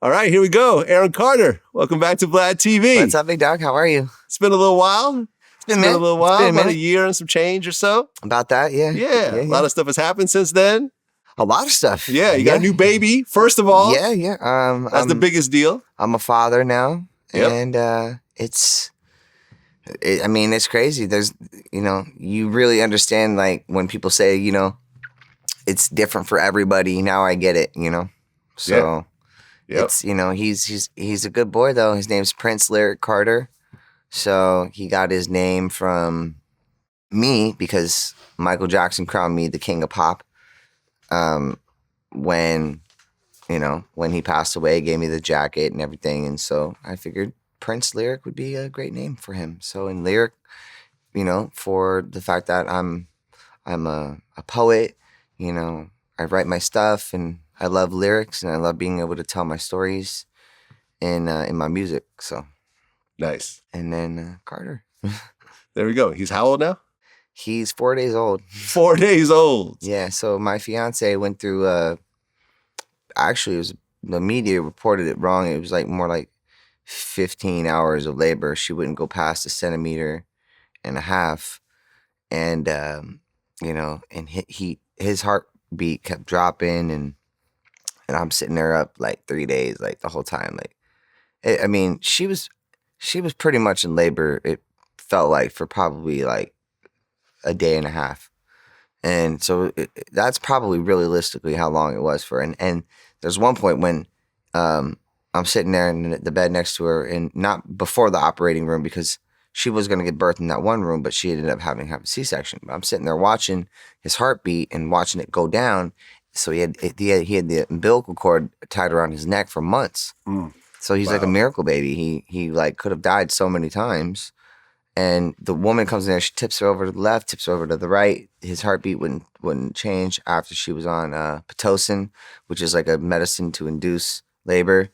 All right, here we go. Aaron Carter, welcome back to VladTV. What's up, big dog? How are you? It's been a little while. It's been a little while. About a year and some change or so. About that, yeah. Yeah. A lot of stuff has happened since then. A lot of stuff. Yeah, you got a new baby, first of all. Yeah. That's the biggest deal. I'm a father now, Yep. and it's crazy. There's, you really understand, like, when people say, it's different for everybody. Now I get it, So it's, he's a good boy, though. His name's Prince Lyric Carter. So he got his name from me because Michael Jackson crowned me the king of pop. When he passed away, gave me the jacket and everything. And so I figured Prince Lyric would be a great name for him. So in Lyric, for the fact that I'm a poet, I write my stuff and I love lyrics and I love being able to tell my stories in my music. So nice. And then Carter. There we go. He's how old now? He's 4 days old. 4 days old. Yeah. So my fiance went through actually, it was the media reported it wrong. It was more like 15 hours of labor. She wouldn't go past 1.5 centimeters. And, and his heartbeat kept dropping. And I'm sitting there up like 3 days, like the whole time. She was pretty much in labor, it felt like, for probably like 1.5 days. And so that's probably realistically how long it was for. And there's one point when I'm sitting there in the bed next to her, and not before the operating room because she was going to get birthed in that one room, but she ended up having to have a C-section. But I'm sitting there watching his heartbeat and watching it go down. So he had the umbilical cord tied around his neck for months. So he's like a miracle baby. He like could have died so many times. And the woman comes in there, she tips her over to the left, tips her over to the right. His heartbeat wouldn't change after she was on Pitocin, which is like a medicine to induce labor.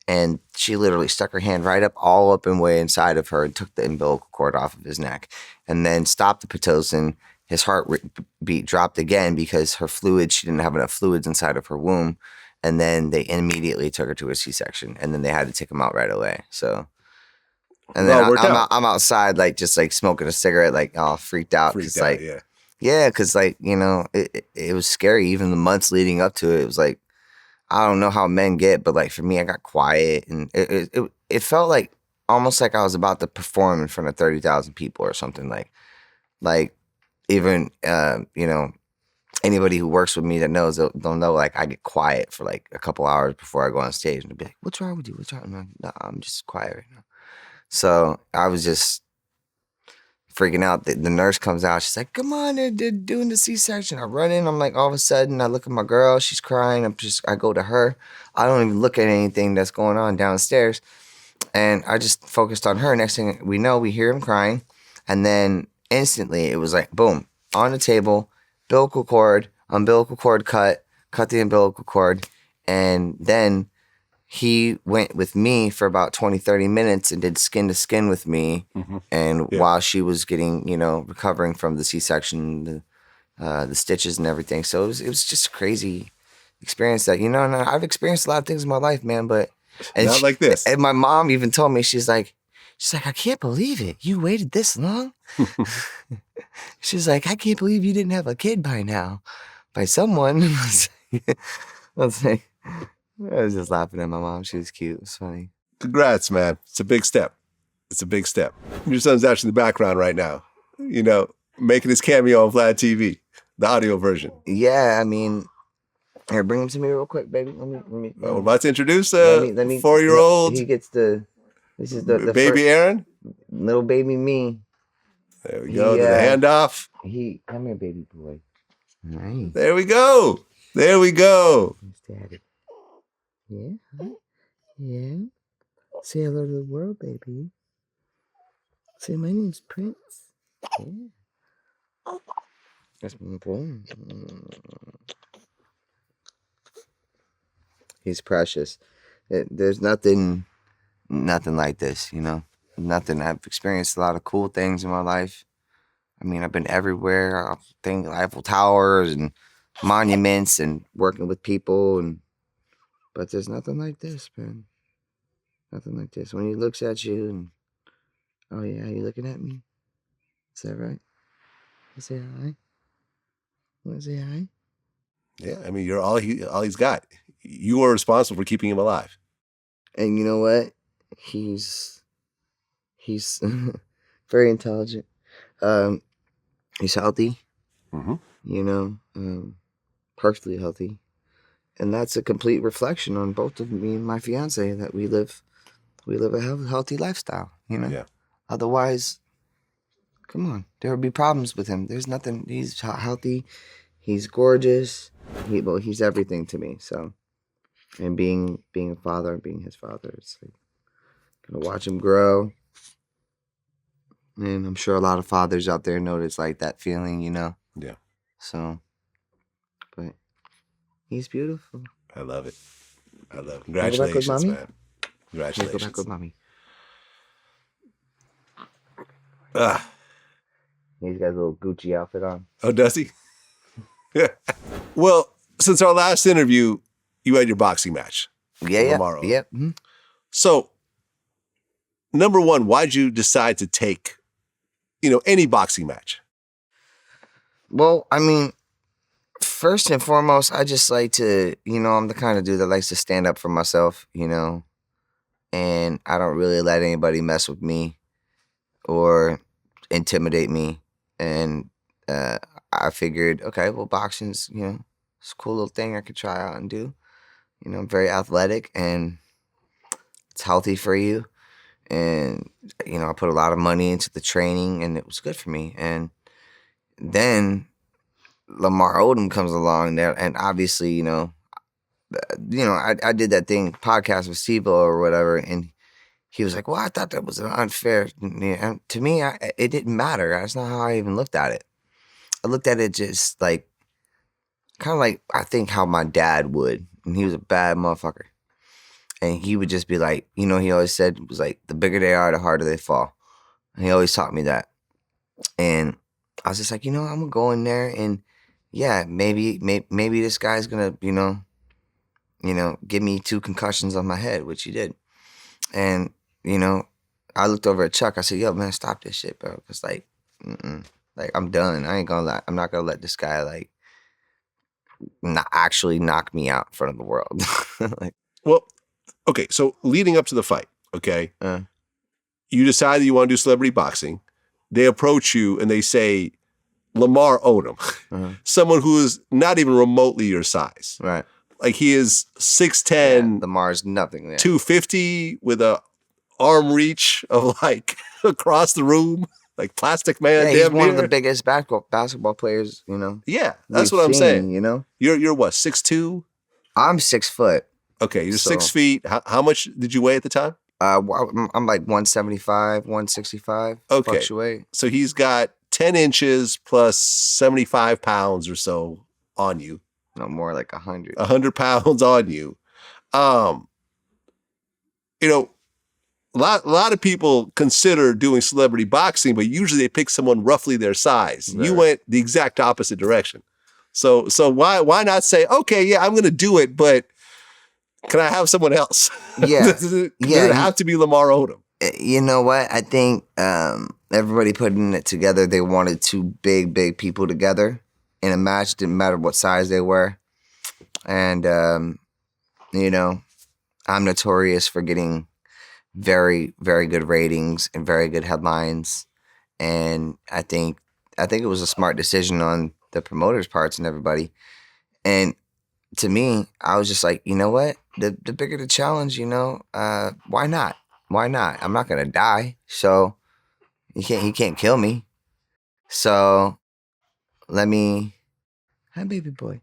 And she literally stuck her hand all up and way inside of her and took the umbilical cord off of his neck. And then stopped the Pitocin. His heartbeat dropped again because she didn't have enough fluids inside of her womb. And then they immediately took her to a C-section. And then they had to take him out right away. So... And then I'm outside, like, just like smoking a cigarette, like, all freaked out. Yeah, because it was scary. Even the months leading up to it, it was like, I don't know how men get, but like for me, I got quiet, and it felt like almost like I was about to perform in front of 30,000 people or something. Like even anybody who works with me that knows, they'll know, like, I get quiet for like a couple hours before I go on stage, and they'll be like, "What's wrong with you? What's wrong?" I'm like, "No, I'm just quiet right now." So I was just freaking out. The nurse comes out. She's like, "Come on, they're doing the C-section." I run in. I'm like, all of a sudden, I look at my girl. She's crying. I go to her. I don't even look at anything that's going on downstairs. And I just focused on her. Next thing we know, we hear him crying. And then instantly, it was like, boom, on the table, umbilical cord cut the umbilical cord. And then he went with me for about 20, 30 minutes and did skin to skin with me. Mm-hmm. And while she was getting, recovering from the C-section, the stitches and everything. So it was just a crazy experience that, and I've experienced a lot of things in my life, man, but not like this. And my mom even told me, she's like, "I can't believe it. You waited this long?" She's like, "I can't believe you didn't have a kid by now, by someone." I was just laughing at my mom. She was cute. It was funny. Congrats, man. It's a big step. Your son's actually in the background right now, making his cameo on VladTV, the audio version. Yeah, here, bring him to me real quick, baby. Let me. We're about to introduce a 4-year-old. He gets this is the baby first, Aaron. Little baby me. There we go. The handoff. Come here, baby boy. Nice. There we go. Daddy. Yeah. Yeah. Say hello to the world, baby. Say my name's Prince. Yeah. That's my boy. He's precious. There's nothing like this, Nothing. I've experienced a lot of cool things in my life. I've been everywhere. I've been Eiffel Towers and monuments and working with people, and But there's nothing like this, man. Nothing like this. When he looks at you and, oh yeah, you looking at me? Is that right? You say hi? Want to say hi? Yeah, I mean, you're all he's got. You are responsible for keeping him alive. And you know what? He's very intelligent. He's healthy. Mm-hmm. You know, perfectly healthy. And that's a complete reflection on both of me and my fiance that we live a healthy lifestyle, you know? Yeah. Otherwise, come on, there would be problems with him. There's nothing. He's healthy. He's gorgeous. He's everything to me. So, and being a father, being his father, it's like gonna watch him grow. And I'm sure a lot of fathers out there know it's like that feeling, you know? Yeah. So, but he's beautiful. I love it. I love it. Can I go back with Congratulations, mommy? man. Congratulations. Go back with mommy. He's got a little Gucci outfit on. Oh, does he? Yeah. Well, since our last interview, you had your boxing match. Yeah. Lamar Odom. Yeah. Mm-hmm. So, number one, why'd you decide to take, any boxing match? Well, I mean, first and foremost, I just like to, I'm the kind of dude that likes to stand up for myself, and I don't really let anybody mess with me or intimidate me. And I figured, okay, well, boxing's, it's a cool little thing I could try out and do. I'm very athletic and it's healthy for you. And, I put a lot of money into the training and it was good for me. And then Lamar Odom comes along there and obviously, I did that thing, podcast with Steve or whatever, and he was like, well, I thought that was unfair. And to me, it didn't matter. That's not how I even looked at it. I looked at it just like, kind of like I think how my dad would. And he was a bad motherfucker. And he would just be like, he always said, it was like, the bigger they are, the harder they fall. And he always taught me that. And I was just like, I'm going to go in there and, yeah, maybe this guy's going to, give me 2 concussions on my head, which he did. And, I looked over at Chuck. I said, yo, man, stop this shit, bro. Because, like, I'm done. I ain't going to I'm not going to let this guy, like, not actually knock me out in front of the world. Well, okay, so leading up to the fight, okay, you decide that you want to do celebrity boxing. They approach you and they say, Lamar Odom, someone who is not even remotely your size. Right. Like he is 6'10". Yeah, Lamar's nothing there. 250 with a arm reach of like across the room, like Plastic Man. Yeah, he's one of the biggest basketball players, Yeah, that's what I'm saying. You're what, 6'2"? I'm 6 foot. Okay, you're 6 feet. How much did you weigh at the time? I'm like 175, 165. Okay, fluctuate. So he's got 10 inches plus 75 pounds or so on you. No, more like 100. 100 pounds on you. A lot of people consider doing celebrity boxing, but usually they pick someone roughly their size. Right. You went the exact opposite direction. So why not say, okay, yeah, I'm going to do it, but can I have someone else? Yeah. Does it have to be Lamar Odom? You know what? I think everybody putting it together, they wanted 2 big people together in a match. Didn't matter what size they were. And, I'm notorious for getting very, very good ratings and very good headlines. And I think it was a smart decision on the promoters' parts and everybody. And to me, I was just like, you know what? The bigger the challenge, why not? Why not? I'm not gonna die, so he can't kill me. So hi baby boy.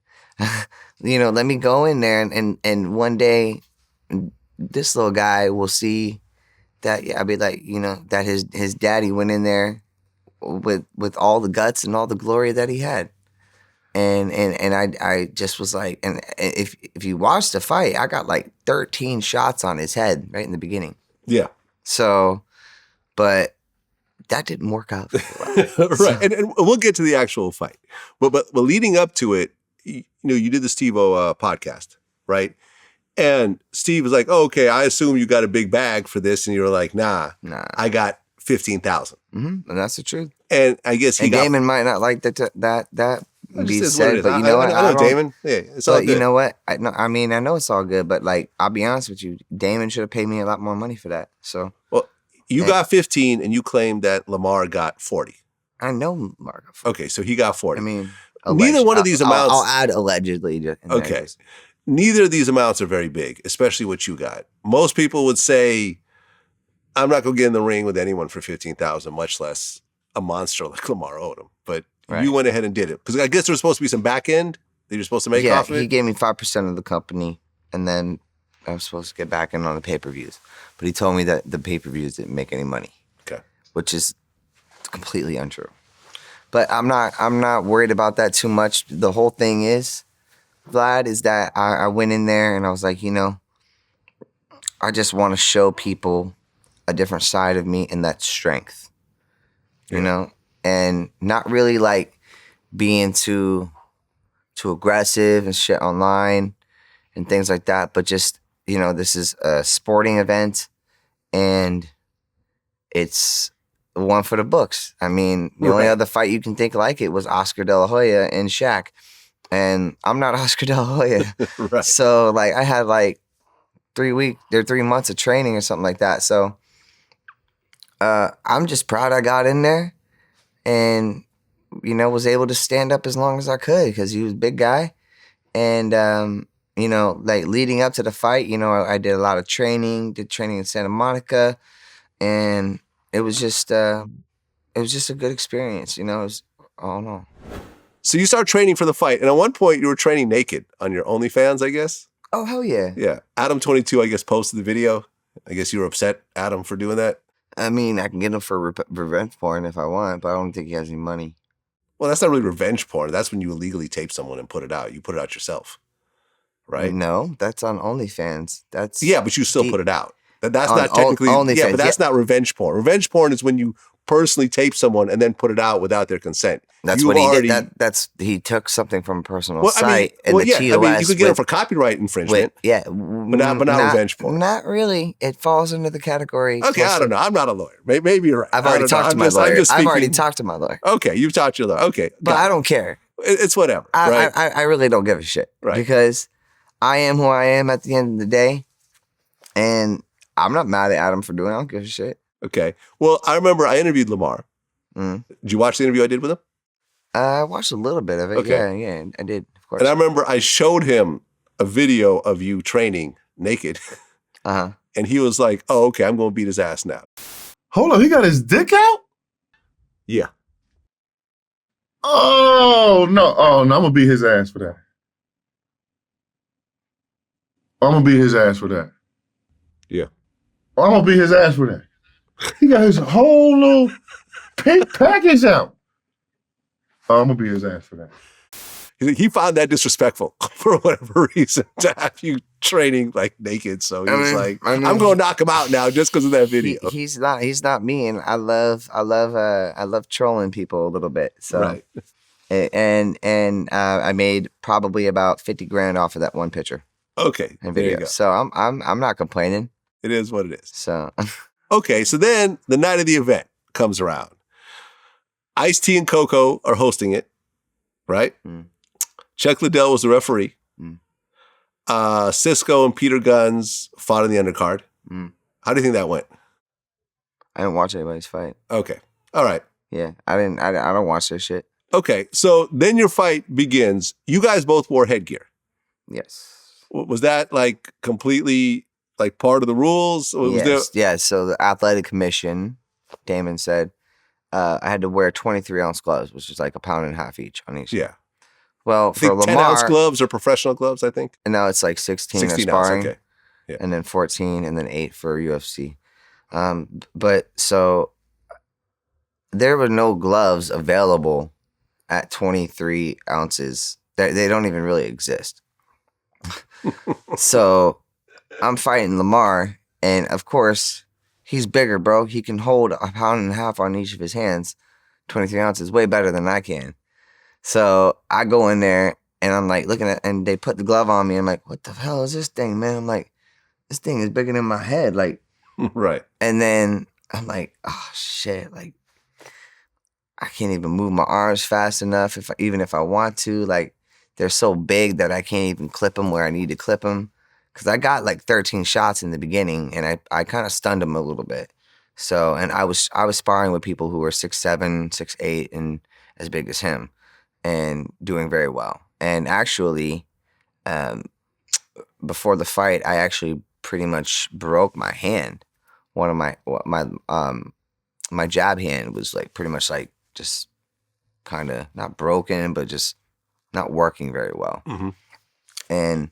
Let me go in there and one day this little guy will see that I'll be like, that his daddy went in there with all the guts and all the glory that he had. And I just was like, and if you watch the fight, I got like 13 shots on his head right in the beginning. Yeah. So, but that didn't work out. Right. And we'll get to the actual fight. But leading up to it, you did the Steve-O podcast, right? And Steve was like, oh, okay, I assume you got a big bag for this. And you were like, nah. I got 15,000. Mm-hmm. And that's the truth. And I guess Damon might not like that be said, but you know what? I know Damon. Yeah, it's all good. You know what? I know it's all good, but like, I'll be honest with you, Damon should have paid me a lot more money for that. So, well, you got 15, and you claimed that Lamar got 40. I know Lamar got 40. Okay, so he got 40. I mean, neither one of these amounts. I'll add allegedly. Okay, neither of these amounts are very big, especially what you got. Most people would say, I'm not going to get in the ring with anyone for 15,000, much less a monster like Lamar Odom. But you went ahead and did it. Because I guess there was supposed to be some back end that you're supposed to make off of it? He gave me 5% of the company, and then I was supposed to get back in on the pay-per-views. But he told me that the pay-per-views didn't make any money. Okay. Which is completely untrue. But I'm not worried about that too much. The whole thing is, Vlad, is that I went in there and I was like, I just want to show people a different side of me, and that's strength. You know? And not really like being too aggressive and shit online and things like that, but just, this is a sporting event and it's one for the books. I mean, the only other fight you can think like it was Oscar De La Hoya and Shaq. And I'm not Oscar De La Hoya. Right. So like I had like 3 months of training or something like that. So I'm just proud I got in there and, was able to stand up as long as I could because he was a big guy. And, like leading up to the fight, I did a lot of did training in Santa Monica, and it was just a good experience, It was, I don't know. So you start training for the fight, and at one point you were training naked on your OnlyFans, I guess? Oh, hell yeah. Yeah. Adam22, I guess, posted the video. I guess you were upset, Adam, for doing that? I mean, I can get him for revenge porn if I want, but I don't think he has any money. Well, that's not really revenge porn. That's when you illegally tape someone and put it out. You put it out yourself, right? No, that's on OnlyFans. Yeah, but you still put it out. That's not technically OnlyFans. Yeah, but that's not revenge porn. Revenge porn is when you personally tape someone and then put it out without their consent. That's what he did. He took something from a personal site and the TOS. I mean, you could get him for copyright infringement. But not revenge porn. Not really. It falls under the category. Okay, I don't know. I'm not a lawyer. Maybe you're right. I've already talked to my lawyer. I've already talked to my lawyer. Okay, you've talked to your lawyer. Okay, but I don't care. It's whatever. Right? I really don't give a shit. Right. Because I am who I am at the end of the day, and I'm not mad at Adam for doing it. I don't give a shit. Okay. Well, I remember I interviewed Lamar. Did you watch the interview I did with him? I watched a little bit of it. Okay. Yeah, I did, of course. And I remember I showed him a video of you training naked. Uh-huh. And he was like, oh, okay, I'm going to beat his ass now. Hold on, he got his dick out? Yeah. Oh, no, I'm going to beat his ass for that. I'm going to beat his ass for that. Yeah. I'm going to beat his ass for that. He got his whole little pink package out. I'm going to beat his ass for that. He found that disrespectful for whatever reason to have you training like naked. So he was like, I'm going to knock him out now just because of that video. He's not me. And I love trolling people a little bit. So, right. And I made probably about 50 grand off of that one picture. Okay. And video. So I'm not complaining. It is what it is. So, okay. So then the night of the event comes around. Ice-T and Coco are hosting it, right? Chuck Liddell was the referee. Cisco and Peter Guns fought in the undercard. How do you think that went? I didn't watch anybody's fight. Okay. All right. Yeah, I don't watch their shit. Okay. So then your fight begins. You guys both wore headgear. Yes. Was that like completely like part of the rules? Yes. Yeah. So the athletic commission, Damon said, I had to wear 23-ounce gloves, which is like a pound and a half each on each. Yeah. Well, for Lamar, 10-ounce gloves or professional gloves, I think. And now it's like 16 ounce, sparring, okay. Yeah. And then 14, and then 8 for UFC. But so there were no gloves available at 23 ounces. They don't even really exist. So I'm fighting Lamar, and of course, he's bigger, bro. He can hold a pound and a half on each of his hands, 23 ounces, way better than I can. So I go in there, And I'm like looking at, and they put the glove on me. I'm like, what the hell is this thing, man? I'm like, this thing is bigger than my head. Like, right. And then I'm like, oh shit, like I can't even move my arms fast enough. Even if I want to, like they're so big that I can't even clip them where I need to clip them. Cause I got like 13 shots in the beginning, and I kind of stunned them a little bit. So, and I was sparring with people who were 6'7", 6'8", and as big as him, and doing very well. And actually, before the fight, I actually pretty much broke my hand. One of my jab hand was like pretty much like just kind of not broken, but just not working very well. Mm-hmm. And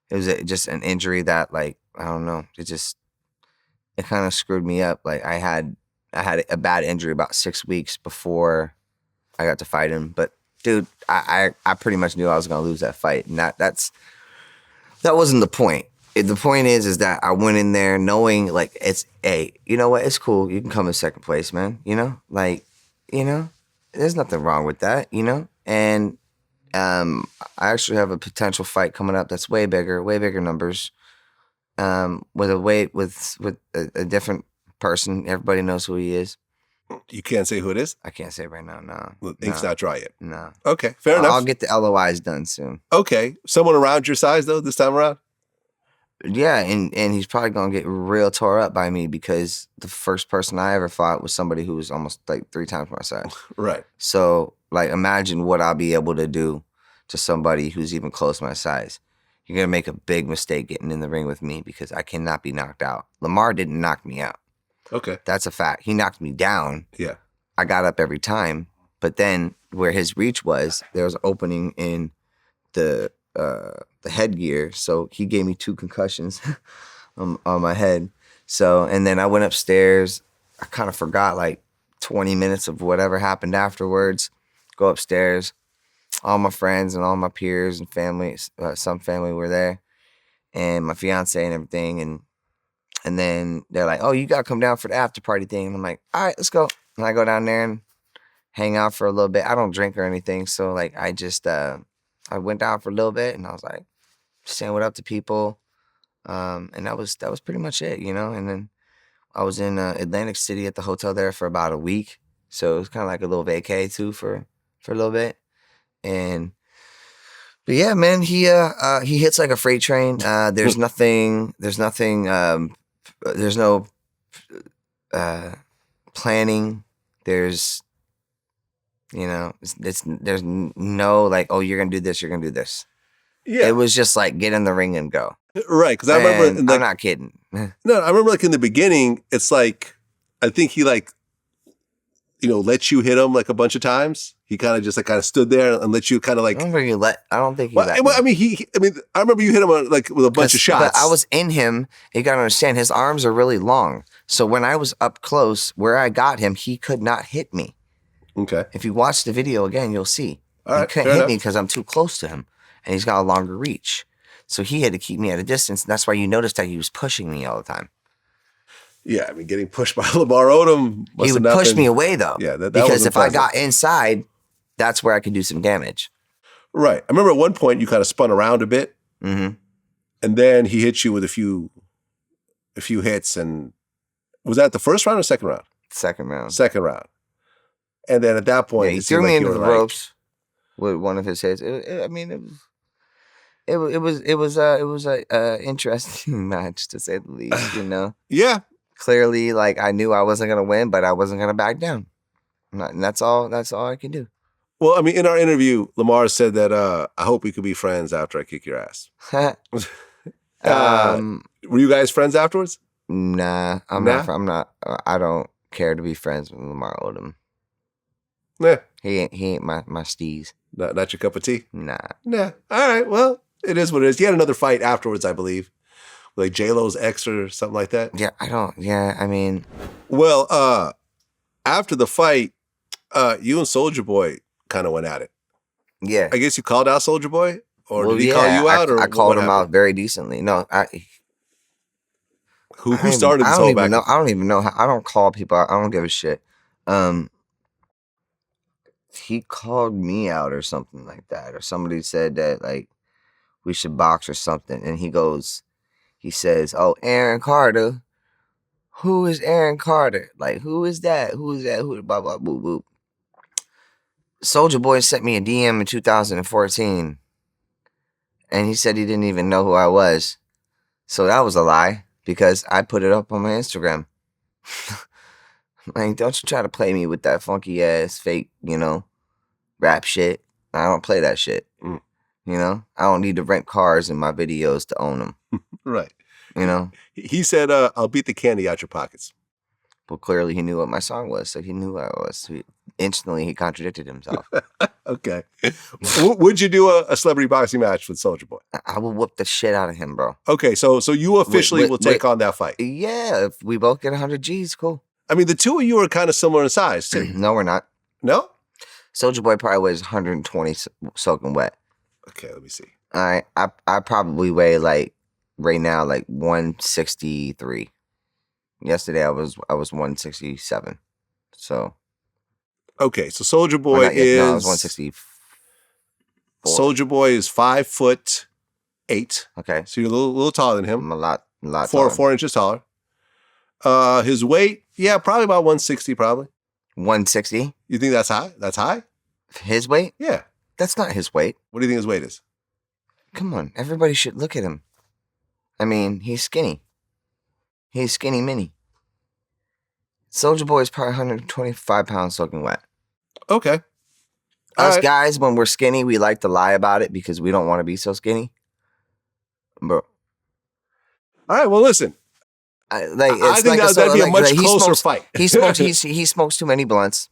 it was just an injury that, like, I don't know, it kind of screwed me up. Like I had a bad injury about 6 weeks before I got to fight him. But dude, I pretty much knew I was gonna lose that fight, and that wasn't the point. The point is that I went in there knowing, like, it's, hey, you know what? It's cool. You can come in second place, man. You know, like, you know, there's nothing wrong with that. You know, and I actually have a potential fight coming up that's way bigger numbers. With a different person. Everybody knows who he is. You can't say who it is? I can't say right now, no. Well, ink's not dry yet. No. Okay, fair enough. I'll get the LOIs done soon. Okay. Someone around your size, though, this time around? Yeah, and he's probably going to get real tore up by me, because the first person I ever fought was somebody who was almost like 3 times my size. Right. So, like, imagine what I'll be able to do to somebody who's even close to my size. You're going to make a big mistake getting in the ring with me, because I cannot be knocked out. Lamar didn't knock me out. Okay. That's a fact. He knocked me down. Yeah. I got up every time. But then where his reach was, there was an opening in the headgear. So he gave me 2 concussions on my head. So, and then I went upstairs. I kind of forgot like 20 minutes of whatever happened afterwards. Go upstairs. All my friends and all my peers and family, some family were there, and my fiancée and everything. And then they're like, oh, you got to come down for the after party thing. And I'm like, all right, let's go. And I go down there and hang out for a little bit. I don't drink or anything. So like, I just, I went down for a little bit, and I was like, saying what up to people. And that was pretty much it, you know? And then I was in Atlantic City at the hotel there for about a week. So it was kind of like a little vacay too for a little bit. But yeah, man, he hits like a freight train. There's no planning. There's, you know, there's no like, oh, you're gonna do this, you're gonna do this. Yeah. It was just like, get in the ring and go. Right, because I remember. Like, I'm not kidding. No, I remember like in the beginning, it's like, I think he like, you know, let you hit him like a bunch of times. He kind of just like stood there and let you kind of like. I don't think he let me. I mean, I remember you hit him like with a bunch of shots. But I was in him. You got to understand, his arms are really long. So when I was up close, where I got him, he could not hit me. Okay. If you watch the video again, you'll see. All right, he couldn't hit me because I'm too close to him, and he's got a longer reach. So he had to keep me at a distance, and that's why you noticed that he was pushing me all the time. Yeah, I mean, getting pushed by Lamar Odom. He would push me away, though. Yeah, because if I got inside, that's where I could do some damage. Right. I remember at one point you kind of spun around a bit, mm-hmm. and then he hit you with a few hits. And was that the first round or second round? Second round. Second round. And then at that point, he threw me into the ropes with one of his hits. It was a interesting match, to say the least. You know. Yeah. Clearly, like, I knew I wasn't gonna win, but I wasn't gonna back down. And that's all I can do. Well, I mean, in our interview, Lamar said that I hope we could be friends after I kick your ass. Were you guys friends afterwards? Nah, I'm not. I don't care to be friends with Lamar Odom. Yeah, he ain't my steez. Not your cup of tea. Nah. All right. Well, it is what it is. You had another fight afterwards, I believe. Like J-Lo's ex or something like that? Yeah, I mean. Well, after the fight, you and Soulja Boy kind of went at it. Yeah. I guess you called out Soulja Boy? Or did he call you out? I called him out very decently. No, Who started this whole back? I don't even know how. I don't call people out. I don't give a shit. he called me out or something like that, or somebody said that like we should box or something, and he says, "Oh, Aaron Carter, who is Aaron Carter? Like, who is that? Who is that? Who blah blah boo boo." Soulja Boy sent me a DM in 2014, and he said he didn't even know who I was, so that was a lie because I put it up on my Instagram. Like, don't you try to play me with that funky ass fake, rap shit. I don't play that shit. I don't need to rent cars in my videos to own them. Right. He said, "I'll beat the candy out your pockets." Well, clearly he knew what my song was, so he knew who I was. Instantly, he contradicted himself. Okay. Would you do a celebrity boxing match with Soulja Boy? I will whoop the shit out of him, bro. Okay, so you officially will take on that fight. Yeah, if we both get 100 G's, cool. I mean, the two of you are kind of similar in size, too. No, we're not. No? Soulja Boy probably weighs 120 soaking wet. Okay, let me see. I probably weigh right now 163. Yesterday I was 167. So okay, so Soulja Boy is I was 164. Soulja Boy is 5'8". Okay, so you're a little taller than him. I'm a lot four taller. 4 inches taller. His weight, yeah, probably about 160, probably. 160. You think that's high? That's high? His weight? Yeah. That's not his weight. What do you think his weight is? Come on, everybody should look at him. I mean, he's skinny. He's skinny mini. Soulja Boy is probably 125 pounds soaking wet. Okay. Us guys, when we're skinny, we like to lie about it because we don't want to be so skinny. Bro. All right, well, listen. I think that'd be a much closer fight. He smokes too many blunts.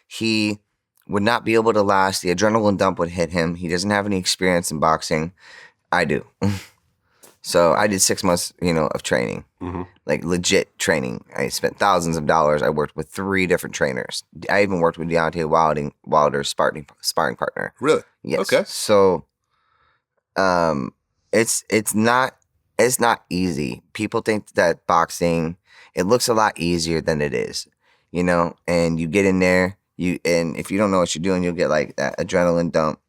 He would not be able to last. The adrenaline dump would hit him. He doesn't have any experience in boxing. I do. So I did 6 months, of training, like legit training. I spent thousands of dollars. I worked with 3 different trainers. I even worked with Deontay Wilder's sparring partner. Really? Yes. Okay. So, it's not easy. People think that boxing, it looks a lot easier than it is, and you get in there, and if you don't know what you're doing, you'll get that adrenaline dump.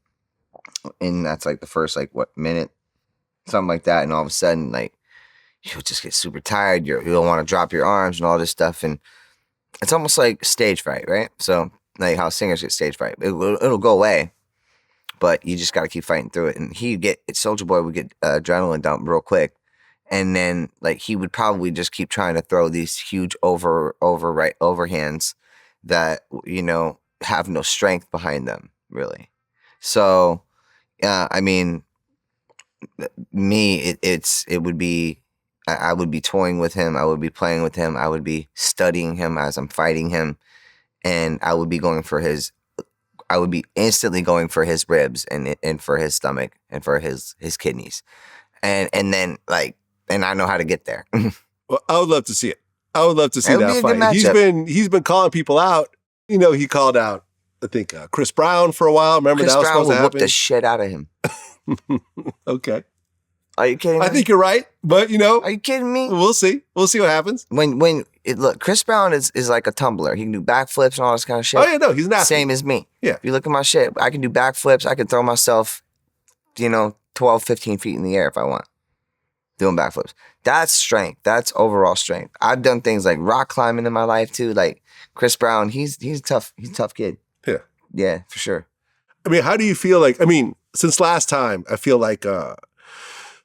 And that's the first, minute, something like that. And all of a sudden, you'll just get super tired. You don't want to drop your arms and all this stuff. And it's almost like stage fright, right? So how singers get stage fright. It'll go away, but you just got to keep fighting through it. And Soulja Boy would get adrenaline dump real quick. And then he would probably just keep trying to throw these huge overhands that, have no strength behind them, really. So, I mean, me, it would be, I would be toying with him. I would be playing with him. I would be studying him as I'm fighting him. And I would be instantly going for his ribs and for his stomach and for his kidneys. And then and I know how to get there. Well, I would love to see it. I would love to see that fight. He's been calling people out. He called out, I think, Chris Brown for a while. Remember that was supposed to happen? Chris Brown would whoop the shit out of him. Okay. Are you kidding me? I think you're right, but Are you kidding me? We'll see. We'll see what happens. Look, Chris Brown is like a tumbler. He can do backflips and all this kind of shit. Oh yeah, no, he's not. Same as me. Yeah. If you look at my shit, I can do backflips. I can throw myself, 12, 15 feet in the air if I want. Doing backflips. That's strength. That's overall strength. I've done things like rock climbing in my life too. Like Chris Brown, he's tough. He's a tough kid. Yeah. Yeah, for sure. I mean, how do you feel since last time, I feel like the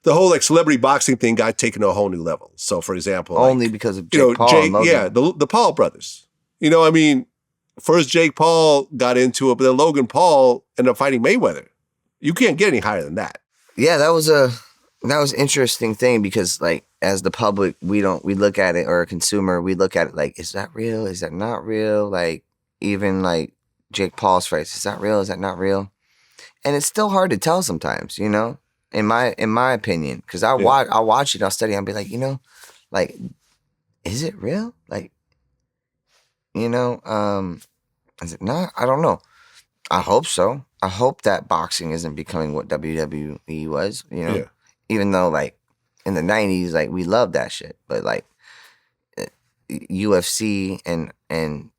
whole celebrity boxing thing got taken to a whole new level. So for example, only because of Jake Paul and Logan. Yeah, the Paul brothers. First Jake Paul got into it, but then Logan Paul ended up fighting Mayweather. You can't get any higher than that. Yeah, that was an interesting thing because as the public, we look at it, or a consumer, we look at it is that real? Is that not real? Even Jake Paul's fights, is that real? Is that not real? And it's still hard to tell sometimes, in my opinion, because I'll watch it, I'll study, I'll be like, is it real? Is it not? I don't know. I hope so. I hope that boxing isn't becoming what WWE was, Yeah. Even though in the 90s, we loved that shit, but UFC and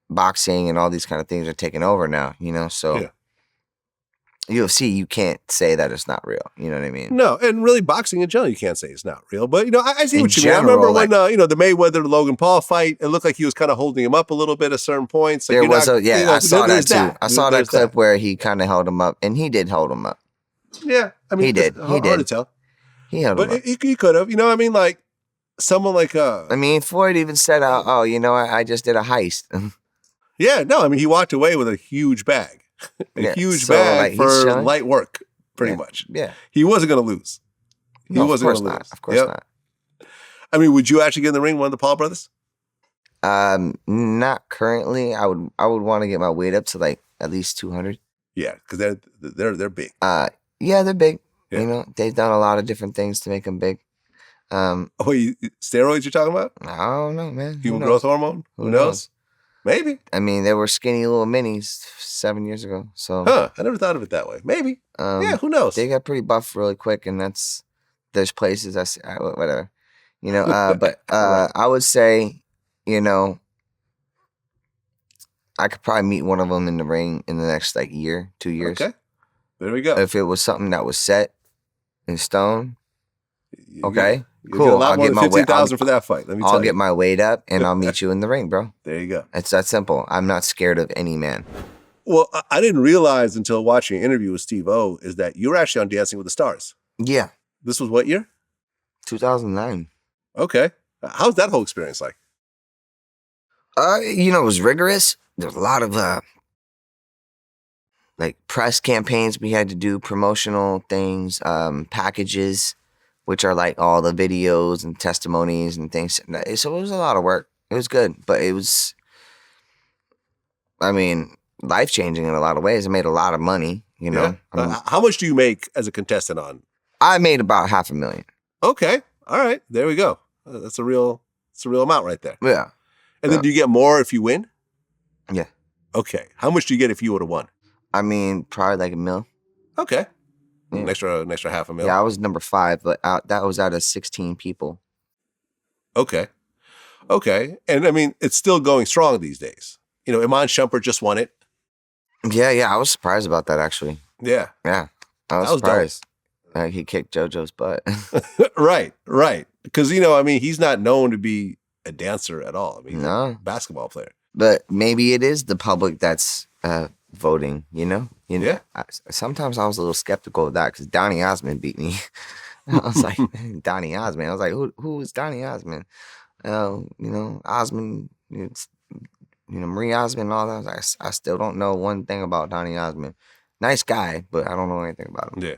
boxing and all these kind of things are taking over now, you know? So UFC, you can't say that it's not real. You know what I mean? No, and really boxing in general, you can't say it's not real. But, I see In what you mean. I general, remember when, the Mayweather-Logan Paul fight, it looked like he was kind of holding him up a little bit at certain points. Like there was I saw that too. I saw that clip that. where he kind of held him up, and he did hold him up. Yeah, I mean, he did. Hard to tell. He held him up. But he could have. You know what I mean? Like, someone like... I mean, Floyd even said, I just did a heist. Yeah, no, I mean, he walked away with a huge bag. Huge bag for light work, pretty much. Yeah. He wasn't going to lose. He wasn't going to lose. Of course not. I mean, would you actually get in the ring with one of the Paul brothers? Not currently. I would want to get my weight up to like at least 200. Yeah, because they're big. Yeah, they're big. Yeah. You know, they've done a lot of different things to make them big. Steroids you're talking about? I don't know, man. Human growth hormone? Who knows? Maybe. I mean, they were skinny little minis 7 years ago. So, I never thought of it that way. Maybe. Yeah, who knows? They got pretty buff really quick, and there's places whatever, you know. But I would say, you know, I could probably meet one of them in the ring in the next like year, 2 years. Okay, there we go. If it was something that was set in stone, okay. Cool. Cool. Get a lot more than 15,000 for that fight. Let me tell you. I'll get my weight up and I'll meet you in the ring, bro. There you go. It's that simple. I'm not scared of any man. Well, I didn't realize until watching an interview with Steve-O is that you were actually on Dancing with the Stars. Yeah. This was what year? 2009. Okay. How's that whole experience like? You know, it was rigorous. There's a lot of like press campaigns we had to do, promotional things, packages, which are like all the videos and testimonies and things. So it was a lot of work. It was good, but it was, I mean, life-changing in a lot of ways. I made a lot of money, you know. Yeah. How much do you make as a contestant on? I made about $500,000. Okay. All right. There we go. That's a real amount right there. Yeah. And then do you get more if you win? Yeah. Okay. How much do you get if you would have won? I mean, probably like $1 million. Okay. Yeah. An extra $500,000. Yeah, I was number 5, but that was out of 16 people. Okay. And I mean, it's still going strong these days. You know, Iman Shumpert just won it. Yeah, I was surprised about that actually. Yeah. I was surprised. He kicked JoJo's butt. Right. Because, you know, I mean, he's not known to be a dancer at all. I mean, he's a basketball player. But maybe it is the public that's voting, you know? Yeah. Sometimes I was a little skeptical of that because Donny Osmond beat me. I was like, Donny Osmond. I was like, who is Donny Osmond? You know, Osmond, Marie Osmond and all that. I was like, I still don't know one thing about Donny Osmond. Nice guy, but I don't know anything about him. Yeah.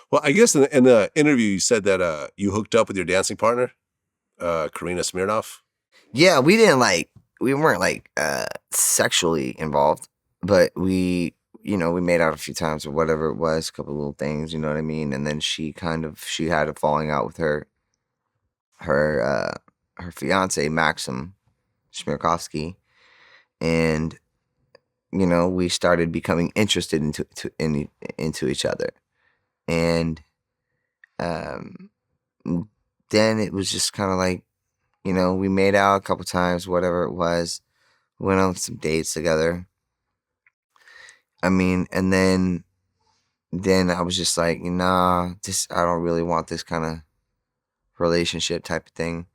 Well, I guess in the interview you said that you hooked up with your dancing partner, Karina Smirnoff. Yeah, we weren't sexually involved, but we made out a few times or whatever it was, a couple little things, you know what I mean? And then she had a falling out with her fiance, Maxim Shmirkovsky. And, you know, we started becoming interested into each other. And then it was just kind of like, you know, we made out a couple times, whatever it was. Went on some dates together. I mean, and then I was just like, nah, I don't really want this kind of relationship type of thing.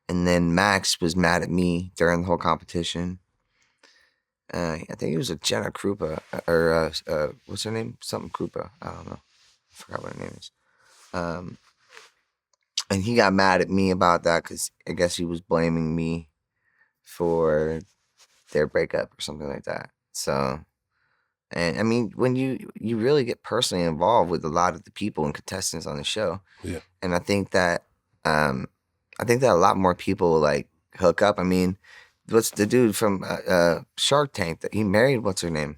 And then Max was mad at me during the whole competition. I think it was a Jenna Krupa, or what's her name? Something Krupa. I don't know. I forgot what her name is. And he got mad at me about that because I guess he was blaming me for their breakup or something like that. So, and I mean, when you really get personally involved with a lot of the people and contestants on the show, yeah. And I think that a lot more people like hook up. I mean, what's the dude from Shark Tank that he married? What's her name?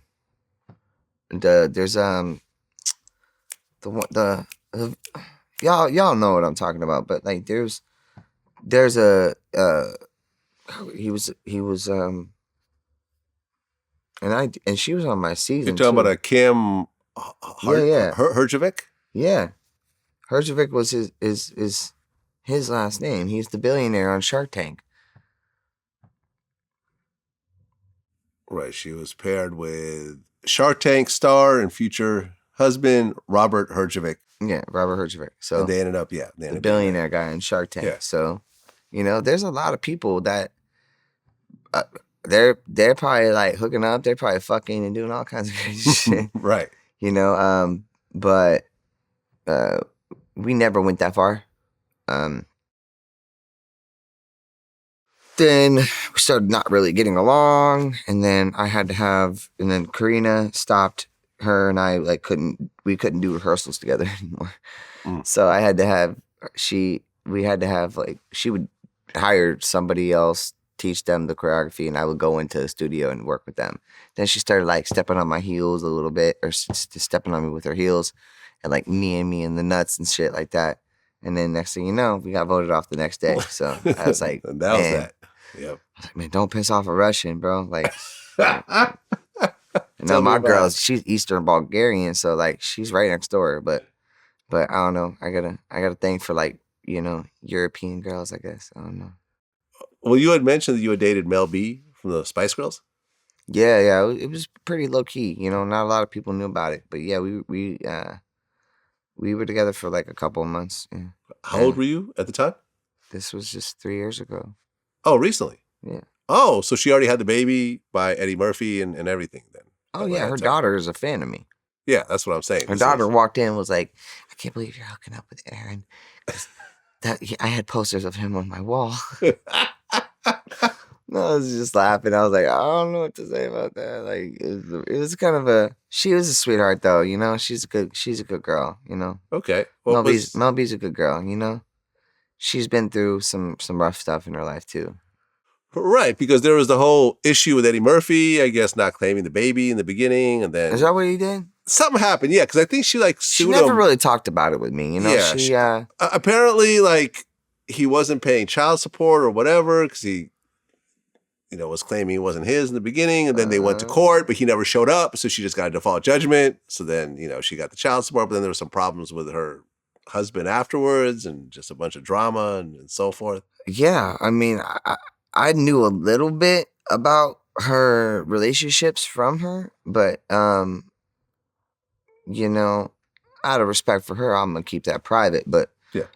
There's y'all know what I'm talking about, but like there's a he was and she was on my season. You're talking about a Kim yeah. Herjavec? Yeah. Herjavec was his last name. He's the billionaire on Shark Tank. Right. She was paired with Shark Tank star and future husband Robert Herjavec. Yeah, Robert Herjavec. So and they ended up, the billionaire guy in Shark Tank. Yeah. So, there's a lot of people that they're probably like hooking up. They're probably fucking and doing all kinds of crazy shit. Right. But we never went that far. Then we started not really getting along, and then and then Karina stopped. Her and I we couldn't do rehearsals together anymore. So I had to have she would hire somebody else, teach them the choreography, and I would go into the studio and work with them. Then she started like stepping on my heels a little bit, or stepping on me with her heels, and like kneeing me in the nuts and shit like that. And then next thing you know, we got voted off the next day. So I was like, and that was that. Yep. I was like, man, don't piss off a Russian, bro. Like, now my girl, she's Eastern Bulgarian, so like she's right next door. But I don't know. I got a thing for like, European girls, I guess. I don't know. Well, you had mentioned that you had dated Mel B from the Spice Girls. Yeah. It was pretty low key. Not a lot of people knew about it. But yeah, we were together for like a couple of months. Yeah. How old were you at the time? This was just 3 years ago. Oh, recently? Yeah. Oh, so she already had the baby by Eddie Murphy and everything then? Oh, yeah. Her daughter is a fan of me. Yeah, that's what I'm saying. Her daughter walked in and was like, I can't believe you're hooking up with Aaron. I had posters of him on my wall. No, I was just laughing. I was like, I don't know what to say about that. Like, it was kind of she was a sweetheart though, she's a good girl, Okay. Well, Mel B's a good girl, She's been through some rough stuff in her life too. Right, because there was the whole issue with Eddie Murphy, I guess, not claiming the baby in the beginning, and then... Is that what he did? Something happened, yeah, because I think she sued him. She never really talked about it with me, Yeah, apparently, he wasn't paying child support or whatever, because he, was claiming it wasn't his in the beginning, and then they went to court, but he never showed up, so she just got a default judgment. So then, she got the child support, but then there were some problems with her husband afterwards, and just a bunch of drama and so forth. Yeah, I mean, I knew a little bit about her relationships from her, but out of respect for her, I'm gonna keep that private. But yeah,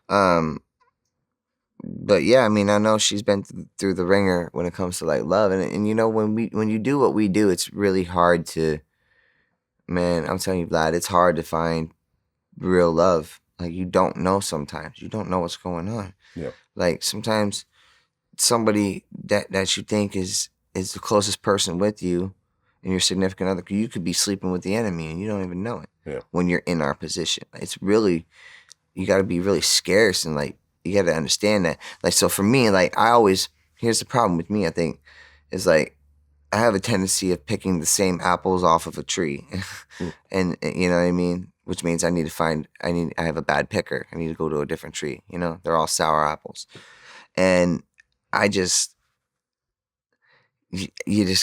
I mean, I know she's been through the ringer when it comes to like love, and when you do what we do, it's really hard to, man. I'm telling you, Vlad, it's hard to find real love. Like you don't know sometimes. You don't know what's going on. Yeah. Like sometimes somebody that you think is the closest person with you and your significant other, you could be sleeping with the enemy and you don't even know it. Yeah. When you're in our position. It's really, you got to be really scarce and like, you got to understand that. Like, so for me, like here's the problem with me, I think, is like, I have a tendency of picking the same apples off of a tree. And you know what I mean? Which means I have a bad picker. I need to go to a different tree. They're all sour apples. And you just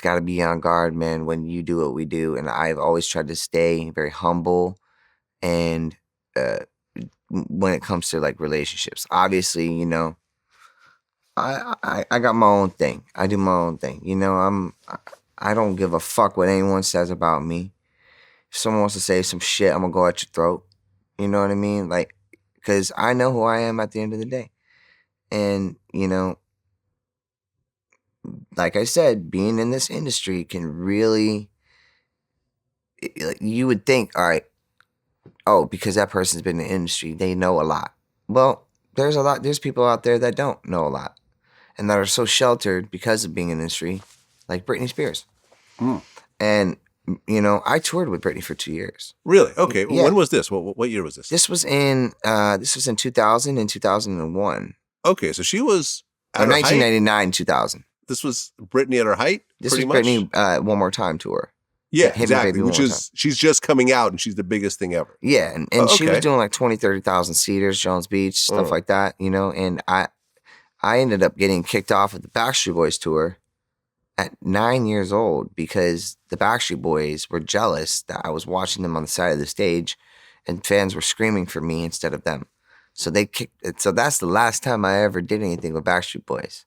got to be on guard, man, when you do what we do. And I've always tried to stay very humble. And when it comes to like relationships, obviously, I got my own thing. I do my own thing. I don't give a fuck what anyone says about me. If someone wants to say some shit, I'm gonna go at your throat. You know what I mean? Like, because I know who I am at the end of the day. And, like I said, being in this industry can really, you would think, all right, because that person's been in the industry, they know a lot. Well, there's people out there that don't know a lot and that are so sheltered because of being in the industry, like Britney Spears. And, I toured with Britney for 2 years. Really? Okay. Yeah. When was this? What year was this? This was in 2000 and 2001. Okay, so she was at 1999, 2000. This was Britney at her height? This was Britney One More Time tour. Yeah, exactly. Which is, she's just coming out and she's the biggest thing ever. Yeah, and she was doing like 20, 30,000 seaters, Jones Beach, stuff like that, and I ended up getting kicked off of the Backstreet Boys tour at 9 years old because the Backstreet Boys were jealous that I was watching them on the side of the stage and fans were screaming for me instead of them. So they kicked it. So that's the last time I ever did anything with Backstreet Boys.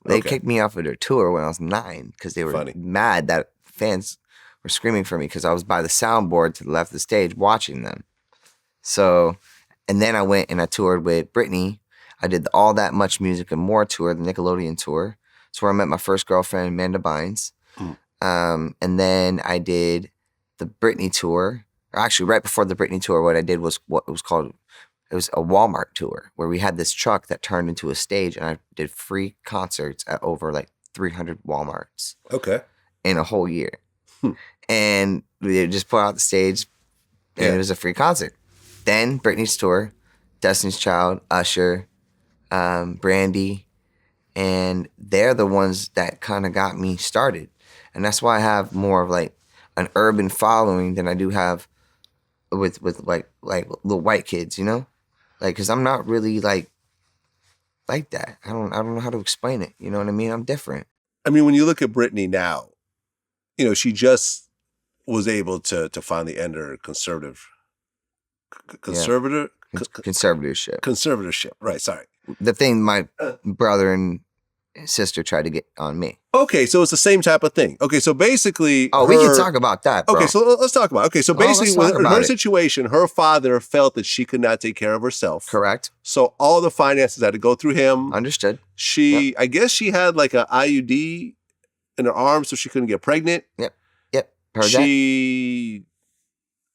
They kicked me off of their tour when I was 9 because they were mad that fans were screaming for me because I was by the soundboard to the left of the stage watching them. So, and then I went and I toured with Britney. I did the All That Much Music and More tour, the Nickelodeon tour. It's where I met my first girlfriend, Amanda Bynes. And then I did the Britney tour. Or actually, right before the Britney tour, what I did was what it was called. It was a Walmart tour where we had this truck that turned into a stage, and I did free concerts at over like 300 Walmarts. Okay. In a whole year. And we just put out the stage, and it was a free concert. Then Britney's tour, Destiny's Child, Usher, Brandy, and they're the ones that kind of got me started. And that's why I have more of like an urban following than I do have with like little white kids, you know? Like, cause I'm not really like that. I don't know how to explain it. You know what I mean? I'm different. I mean, when you look at Britney now, you know, she just was able to finally end her conservatorship. Right. Sorry. The thing my brother and sister tried to get on me. Okay, so it's the same type of thing. Okay, so basically... we can talk about that, bro. Okay, so let's talk about it. Okay, so basically, with her situation, her father felt that she could not take care of herself. Correct. So all the finances had to go through him. Understood. I guess she had like an IUD in her arm, so she couldn't get pregnant. Yep. Heard that.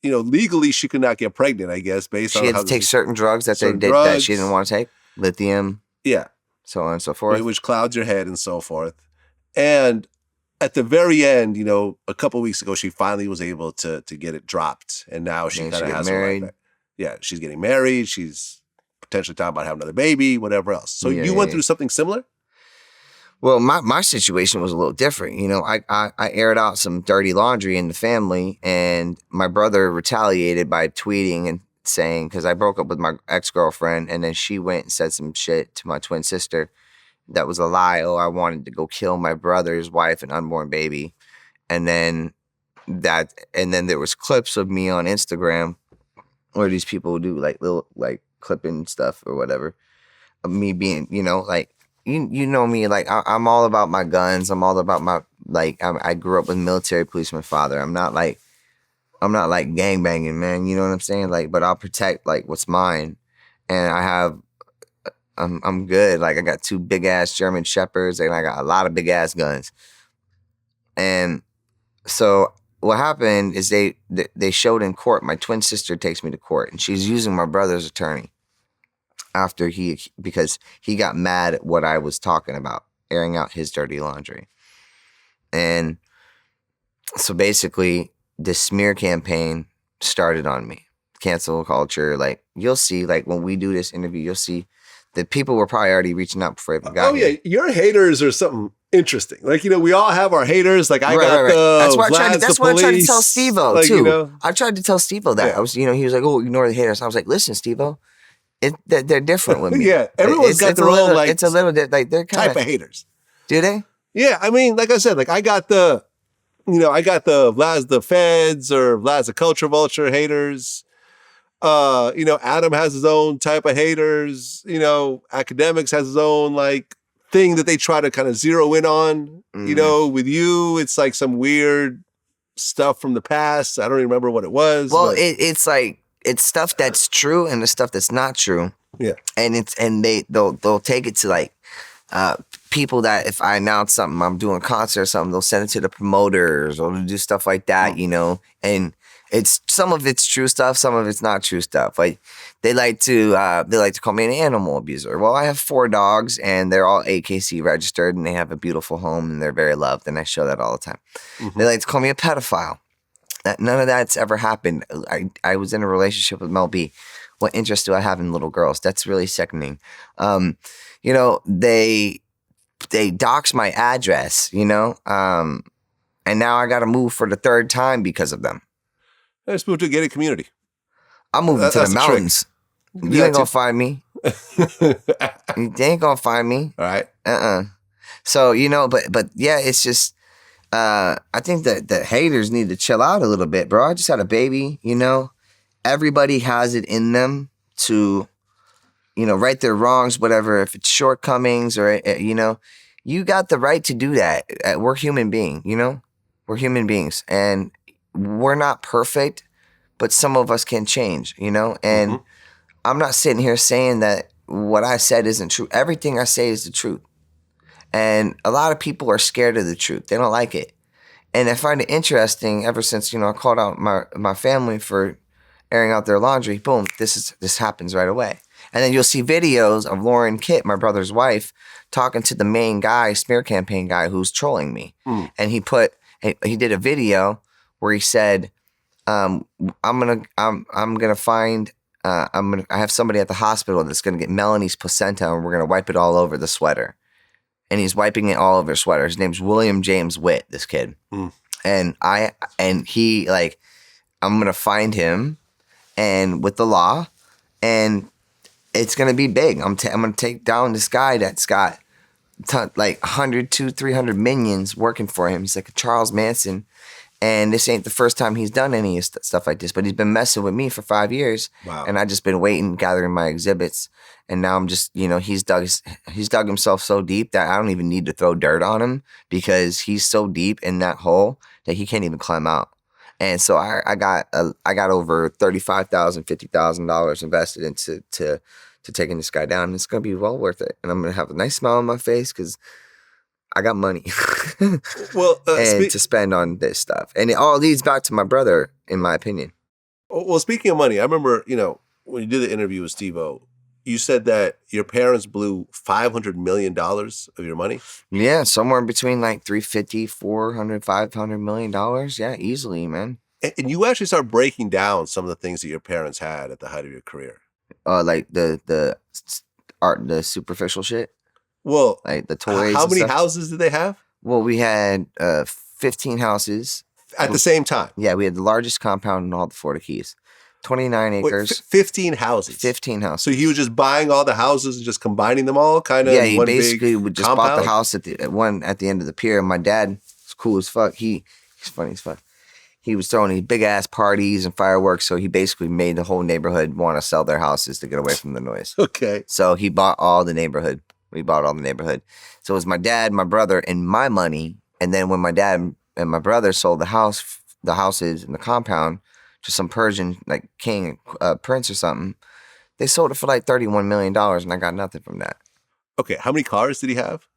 Legally, she could not get pregnant, I guess, based on how... She had to take certain drugs that she didn't want to take. Lithium. Yeah. So on and so forth. Which clouds your head and so forth. And at the very end, a couple of weeks ago, she finally was able to get it dropped. And now she kind of has married. She's getting married. She's potentially talking about having another baby, whatever else. So you went through something similar? Well, my situation was a little different. I aired out some dirty laundry in the family, and my brother retaliated by tweeting and saying, because I broke up with my ex-girlfriend, and then she went and said some shit to my twin sister that was a lie. Oh, I wanted to go kill my brother's wife and unborn baby. And then there was clips of me on Instagram where these people do like little like clipping stuff or whatever of me being, like, you know me, like I'm all about my guns. I'm all about my, like, I grew up with military policeman father. I'm not like gangbanging, man. You know what I'm saying? Like, but I'll protect like what's mine. And I'm good. Like, I got 2 big ass German shepherds, and I got a lot of big ass guns. And so what happened is they showed in court. My twin sister takes me to court, and she's using my brother's attorney because he got mad at what I was talking about, airing out his dirty laundry. And so basically, this smear campaign started on me. Cancel culture. Like, you'll see, like, when we do this interview, you'll see that people were probably already reaching out before I even got here. Your haters are something interesting. Like, we all have our haters. Like, I got the That's what I tried to tell Steve-O, like, too. I tried to tell Steve-O that. I was, he was like, oh, ignore the haters. I was like, listen, Steve-O, they're different with me. Yeah, everyone's got their own, like, it's a little bit, like, they're kind type of haters. Do they? Yeah, I mean, like I said, like, I got the Vlad's the Feds or Vlad's the Culture Vulture haters. Adam has his own type of haters. Academics has his own like thing that they try to kind of zero in on. Mm-hmm. With you, it's like some weird stuff from the past. I don't even remember what it was. Well, it's like it's stuff that's true and the stuff that's not true. Yeah, and they'll take it to like people that if I announce something, I'm doing a concert or something, they'll send it to the promoters or they'll do stuff like that. And it's some of it's true stuff, some of it's not true stuff. Like they like to call me an animal abuser. Well, I have 4 dogs and they're all AKC registered and they have a beautiful home and they're very loved, and I show that all the time. Mm-hmm. They like to call me a pedophile. None of that's ever happened. I was in a relationship with Mel B. What interest do I have in little girls? That's really sickening. They dox my address, and now I got to move for the 3rd time because of them. I just moved to a gated community. I'm moving to the mountains. You ain't gonna find me. You ain't gonna find me. All right. So, but yeah, it's just, I think that the haters need to chill out a little bit, bro. I just had a baby, Everybody has it in them to, right their wrongs, whatever. If it's shortcomings or, you got the right to do that. We're human beings, you know? We're human beings. And we're not perfect, but some of us can change, you know? And I'm not sitting here saying that what I said isn't true. Everything I say is the truth. And a lot of people are scared of the truth. They don't like it. And I find it interesting ever since, you know, I called out my family for airing out their laundry. Boom, this happens right away. And then you'll see videos of Lauren Kitt, my brother's wife, talking to the main guy, smear campaign guy, who's trolling me. And he did a video where he said, I have somebody at the hospital that's gonna get Melanie's placenta and we're gonna wipe it all over the sweater. And he's wiping it all over his sweater. His name's William James Witt, this kid. And he like, I'm gonna find him and with the law, and it's gonna be big. I'm gonna take down this guy that's got like 100, 200, 300 minions working for him. He's like a Charles Manson. And this ain't the first time he's done any stuff like this, but he's been messing with me for 5 years. Wow. And I just been waiting, gathering my exhibits. And now I'm just, you know, he's dug himself so deep that I don't even need to throw dirt on him because he's so deep in that hole that he can't even climb out. And so I got over $35,000, $50,000 invested into taking this guy down. And it's gonna be well worth it. And I'm gonna have a nice smile on my face because I got money well, and to spend on this stuff. And it all leads back to my brother, in my opinion. Well, speaking of money, I remember, you know, when you did the interview with Steve-O, you said that your parents blew $500 million of your money? Yeah, somewhere between like $350, $400, $500 million. Yeah, easily, man. And you actually start breaking down some of the things that your parents had at the height of your career. Like the art, the superficial shit. Well, like the toys. How many houses did they have? Well, we had 15 houses. At the same time? Yeah, we had the largest compound in all the Florida Keys. 29 acres. 15 houses? 15 houses. So he was just buying all the houses and just combining them all kind of he basically would just compound? bought the house at the end of the pier. My dad was cool as fuck. He's funny as fuck. He was throwing these big ass parties and fireworks, so he basically made the whole neighborhood want to sell their houses to get away from the noise. Okay. So he bought all the neighborhood. We bought all the neighborhood. So it was my dad, my brother, and my money. And then when my dad and my brother sold the houses and the compound to some Persian, like king, prince or something, they sold it for like $31 million, and I got nothing from that. Okay, how many cars did he have?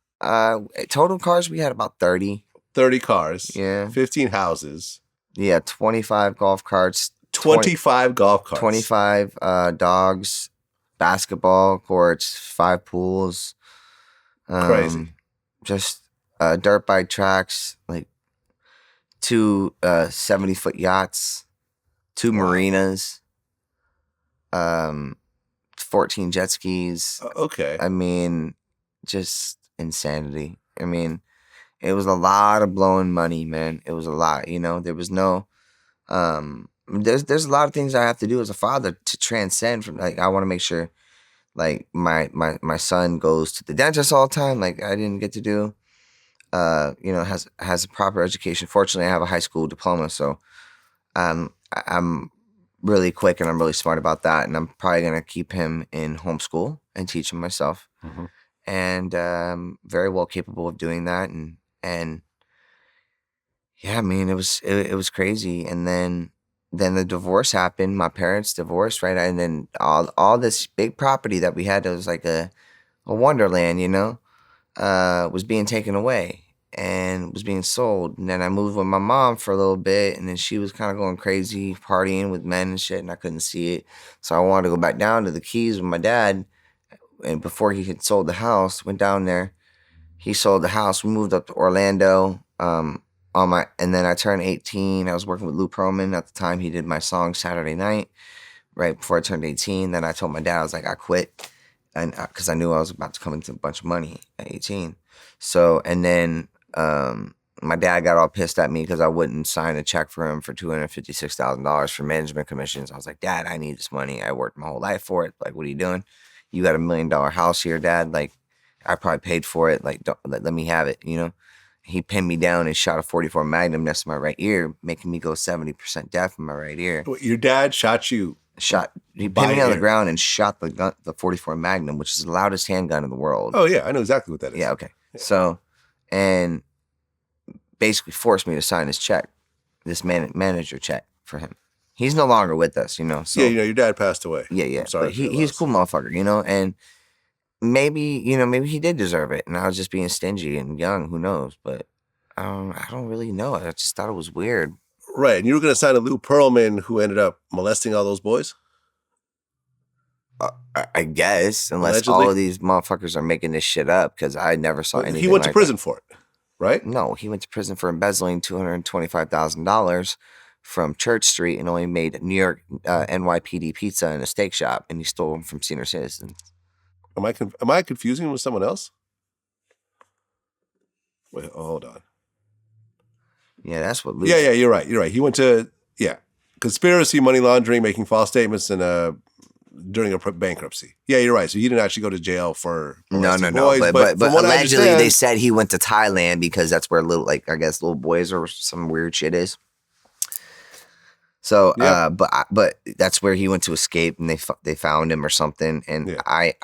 Total cars, we had about 30. 30 cars. Yeah. 15 houses. Yeah, 25 golf carts. 25 golf carts. 25 dogs, basketball courts, 5 pools. Crazy. Just dirt bike tracks, like 2 70-foot yachts, 2 marinas, 14 jet skis. Okay. I mean, just insanity. I mean, it was a lot of blowing money, man. It was a lot, you know. There was no there's a lot of things I have to do as a father to transcend from, like, I want to make sure like my son goes to the dentist all the time, like I didn't get to do. You know, has a proper education. Fortunately, I have a high school diploma, so I'm really quick and I'm really smart about that. And I'm probably gonna keep him in homeschool and teach him myself. Mm-hmm. And very well capable of doing that. And yeah, I mean, it was crazy. And then the divorce happened. My parents divorced, right? And then all this big property that we had, that was like a wonderland, you know, was being taken away and was being sold. And then I moved with my mom for a little bit, and then she was kind of going crazy, partying with men and shit, and I couldn't see it. So I wanted to go back down to the Keys with my dad. And before he had sold the house, went down there. He sold the house. We moved up to Orlando. And then I turned 18. I was working with Lou Pearlman at the time. He did my song Saturday Night right before I turned 18. Then I told my dad, I was like, I quit, and because I knew I was about to come into a bunch of money at 18. So, and then my dad got all pissed at me because I wouldn't sign a check for him for $256,000 for management commissions. I was like, Dad, I need this money. I worked my whole life for it. Like, what are you doing? You got $1 million house here, Dad. Like, I probably paid for it. Like, let me have it, you know? He pinned me down and shot a .44 Magnum next to my right ear, making me go 70% deaf in my right ear. Your dad shot you? He pinned me on the ground and shot the .44 Magnum, which is the loudest handgun in the world. Oh, yeah. I know exactly what that is. Yeah, okay. So, and basically forced me to sign his check, this manager check for him. He's no longer with us, you know. So, yeah, your dad passed away. Yeah. I'm sorry. But he's a cool motherfucker, you know. And maybe he did deserve it, and I was just being stingy and young. Who knows? But I don't really know. I just thought it was weird. Right, and you were going to sign a Lou Pearlman who ended up molesting all those boys? I guess, unless Allegedly? all of these motherfuckers are making this shit up, because I never saw anything. He went to like prison that. for it, right? No, he went to prison for embezzling $225,000 from Church Street and only made New York NYPD pizza in a steak shop, and he stole them from senior citizens. Am I confusing him with someone else? Wait, hold on. Yeah, that's what. Lou Yeah, you're right. He went to conspiracy, money laundering, making false statements, and during a bankruptcy. Yeah, you're right. So he didn't actually go to jail for No. boys, But from what I allegedly understand, they said he went to Thailand because that's where little boys or some weird shit is. So, Yeah. but that's where he went to escape, and they found him or something. And Yeah. I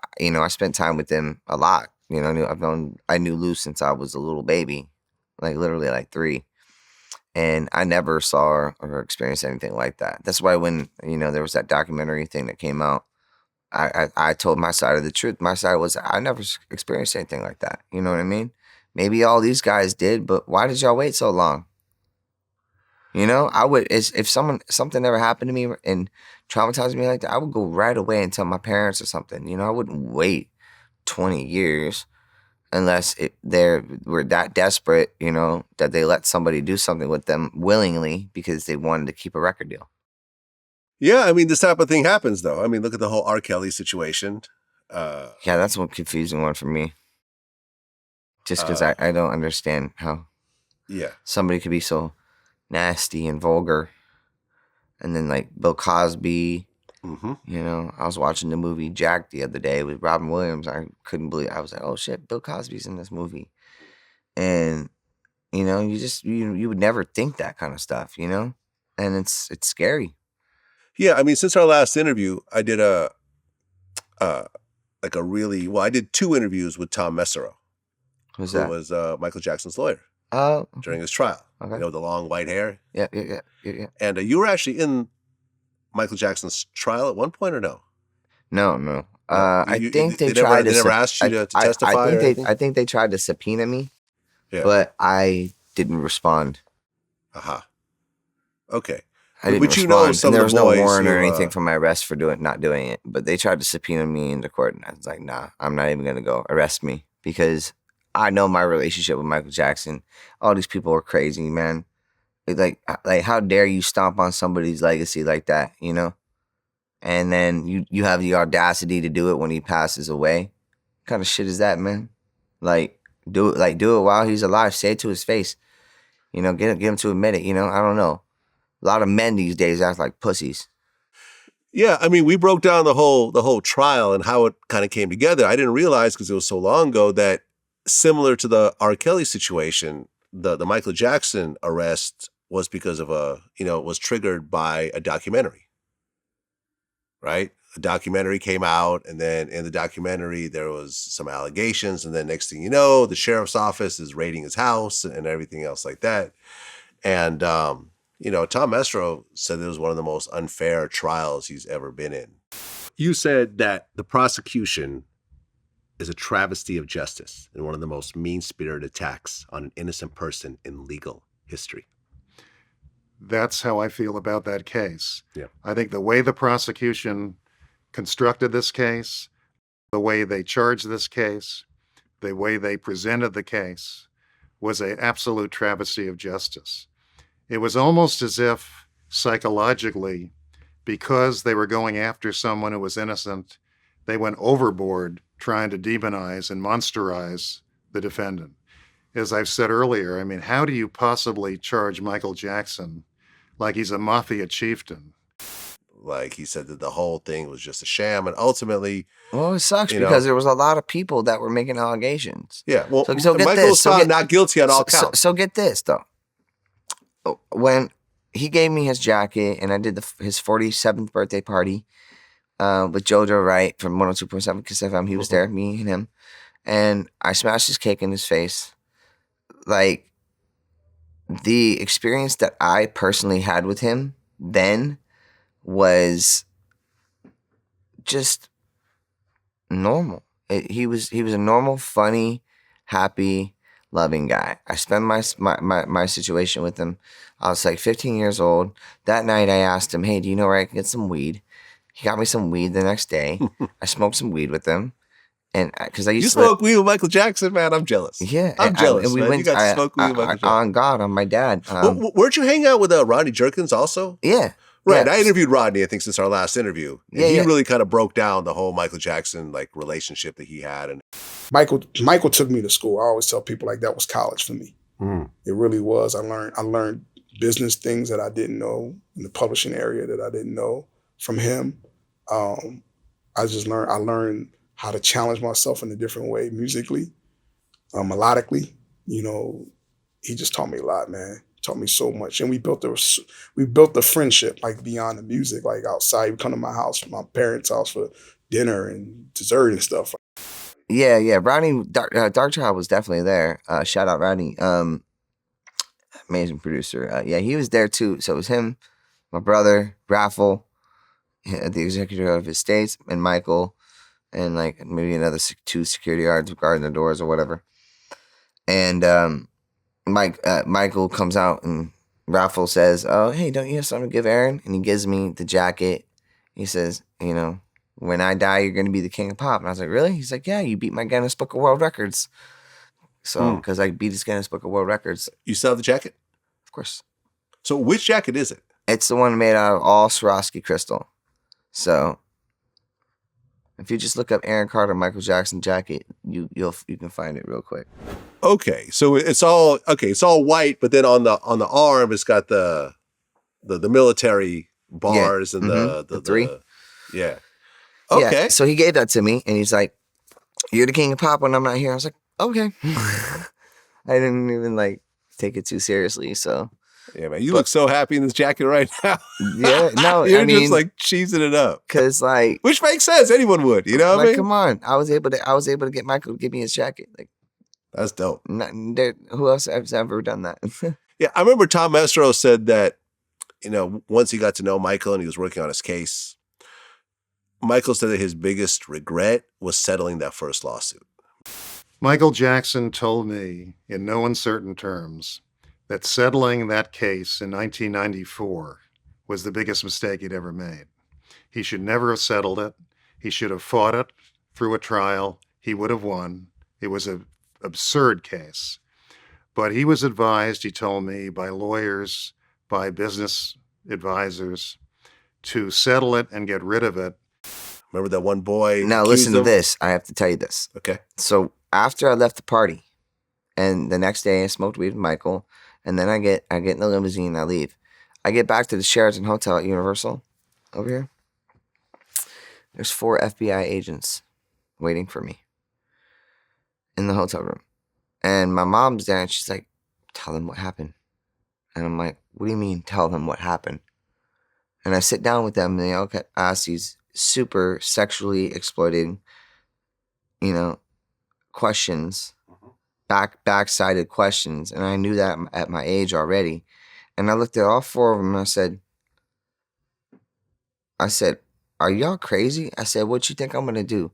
spent time with him a lot. You know, I knew Lou since I was a little baby, like literally like 3. And I never saw or experienced anything like that. That's why when, there was that documentary thing that came out, I told my side of the truth. My side was I never experienced anything like that. You know what I mean? Maybe all these guys did, but why did y'all wait so long? You know, I would, if something ever happened to me and traumatized me like that, I would go right away and tell my parents or something. You know, I wouldn't wait 20 years. Unless they were that desperate, that they let somebody do something with them willingly because they wanted to keep a record deal. Yeah, I mean, this type of thing happens, though. I mean, look at the whole R. Kelly situation. Yeah, that's one confusing one for me. Just because I don't understand how somebody could be so nasty and vulgar. And then like Bill Cosby. Mm-hmm. I was watching the movie Jack the other day with Robin Williams. I couldn't believe. I was like, oh shit, Bill Cosby's in this movie, and you would never think that kind of stuff, and it's scary. Yeah, I mean, since our last interview, I did I did 2 interviews with Tom Mesereau. Who's that? Who was Michael Jackson's lawyer during his trial. Okay. The long white hair. Yeah. And you were actually in Michael Jackson's trial at one point, or no? No. I think they never asked you to testify. I think they tried to subpoena me, but I didn't respond. Aha. Okay. I didn't respond. And there was no warrant or anything for my arrest for not doing it. But they tried to subpoena me into court, and I was like, nah, I'm not even gonna go. Arrest me, because I know my relationship with Michael Jackson. All these people are crazy, man. Like how dare you stomp on somebody's legacy like that, And then you have the audacity to do it when he passes away. What kind of shit is that, man? Do it while he's alive. Say it to his face. Get him to admit it. I don't know. A lot of men these days act like pussies. Yeah, I mean, we broke down the whole trial and how it kind of came together. I didn't realize, because it was so long ago, that similar to the R. Kelly situation, the Michael Jackson arrest was because of was triggered by a documentary, right? A documentary came out, and then in the documentary, there was some allegations, and then next thing you know, the sheriff's office is raiding his house and everything else like that. And, Tom Mesereau said it was one of the most unfair trials he's ever been in. You said that the prosecution is a travesty of justice and one of the most mean-spirited attacks on an innocent person in legal history. That's how I feel about that case. Yeah. I think the way the prosecution constructed this case, the way they charged this case, the way they presented the case was an absolute travesty of justice. It was almost as if psychologically, because they were going after someone who was innocent, they went overboard trying to demonize and monsterize the defendant. As I've said earlier, I mean, how do you possibly charge Michael Jackson like he's a mafia chieftain? Like, he said that the whole thing was just a sham, and ultimately... Well, it sucks because there was a lot of people that were making allegations. Yeah, well, so Michael was found not guilty on all counts. So get this, though. When he gave me his jacket and I did his 47th birthday party with Jojo Wright from 102.7 Kiss FM, he was there, me and him. and I smashed his cake in his face. Like, the experience that I personally had with him then was just normal. He was a normal, funny, happy, loving guy. I spent my situation with him. I was like 15 years old. That night I asked him, hey, do you know where I can get some weed? He got me some weed the next day. I smoked some weed with him. And because I used to smoke weed with Michael Jackson, man. I'm jealous. Yeah. I'm jealous. And we man. went, you got to smoke weed with Michael Jackson. On God, on my dad. Weren't you hanging out with Rodney Jerkins also? Yeah. Right. Yeah. I interviewed Rodney, I think, since our last interview. And he really kind of broke down the whole Michael Jackson like relationship that he had. And Michael took me to school. I always tell people like that was college for me. It really was. I learned business things that I didn't know in the publishing area that I didn't know from him. I learned how to challenge myself in a different way musically, melodically. You know, he just taught me a lot, man. Taught me so much, and we built a friendship like beyond the music, like outside. He would come to my house, my parents' house for dinner and dessert and stuff. Yeah. Rodney Darkchild was definitely there. Shout out Rodney, amazing producer. Yeah, he was there too. So it was him, my brother, Raffle, the executive of his estates, and Michael, and like maybe another 2 security guards guarding the doors or whatever. And Michael comes out and Raffle says, oh, hey, don't you have something to give Aaron? And he gives me the jacket. He says, you know, when I die, you're going to be the king of pop. And I was like, really? He's like, yeah, you beat my Guinness Book of World Records. So, because I beat his Guinness Book of World Records. You still have the jacket? Of course. So which jacket is it? It's the one made out of all Swarovski crystal. So if you just look up Aaron Carter, Michael Jackson jacket, you can find it real quick. Okay, so it's all white, but then on the arm it's got the military bars and the 3. Yeah. Okay. Yeah, so he gave that to me, and he's like, "You're the king of pop when I'm not here." I was like, "Okay." I didn't even like take it too seriously. So yeah, man, you look so happy in this jacket right now. Yeah, no, you're just like cheesing it up. Cause like, which makes sense. Anyone would, you know what I mean? Come on, I was able to get Michael to give me his jacket. Like, that's dope. Who else has ever done that? Yeah, I remember Tom Mestro said that, you know, once he got to know Michael and he was working on his case, Michael said that his biggest regret was settling that first lawsuit. Michael Jackson told me in no uncertain terms that settling that case in 1994 was the biggest mistake he'd ever made. He should never have settled it. He should have fought it through a trial. He would have won. It was an absurd case. But he was advised, he told me, by lawyers, by business advisors, to settle it and get rid of it. Remember that one boy? Now listen to this. I have to tell you this. Okay. So after I left the party, and the next day I smoked weed with Michael, and then I get in the limousine and I leave. I get back to the Sheraton Hotel at Universal over here. There's 4 FBI agents waiting for me in the hotel room. And my mom's there and she's like, tell them what happened. And I'm like, what do you mean tell them what happened? And I sit down with them and they all ask these super sexually exploiting, you know, questions, backsided questions. And I knew that at my age already. And I looked at all 4 of them and I said, are y'all crazy? I said, what you think I'm going to do?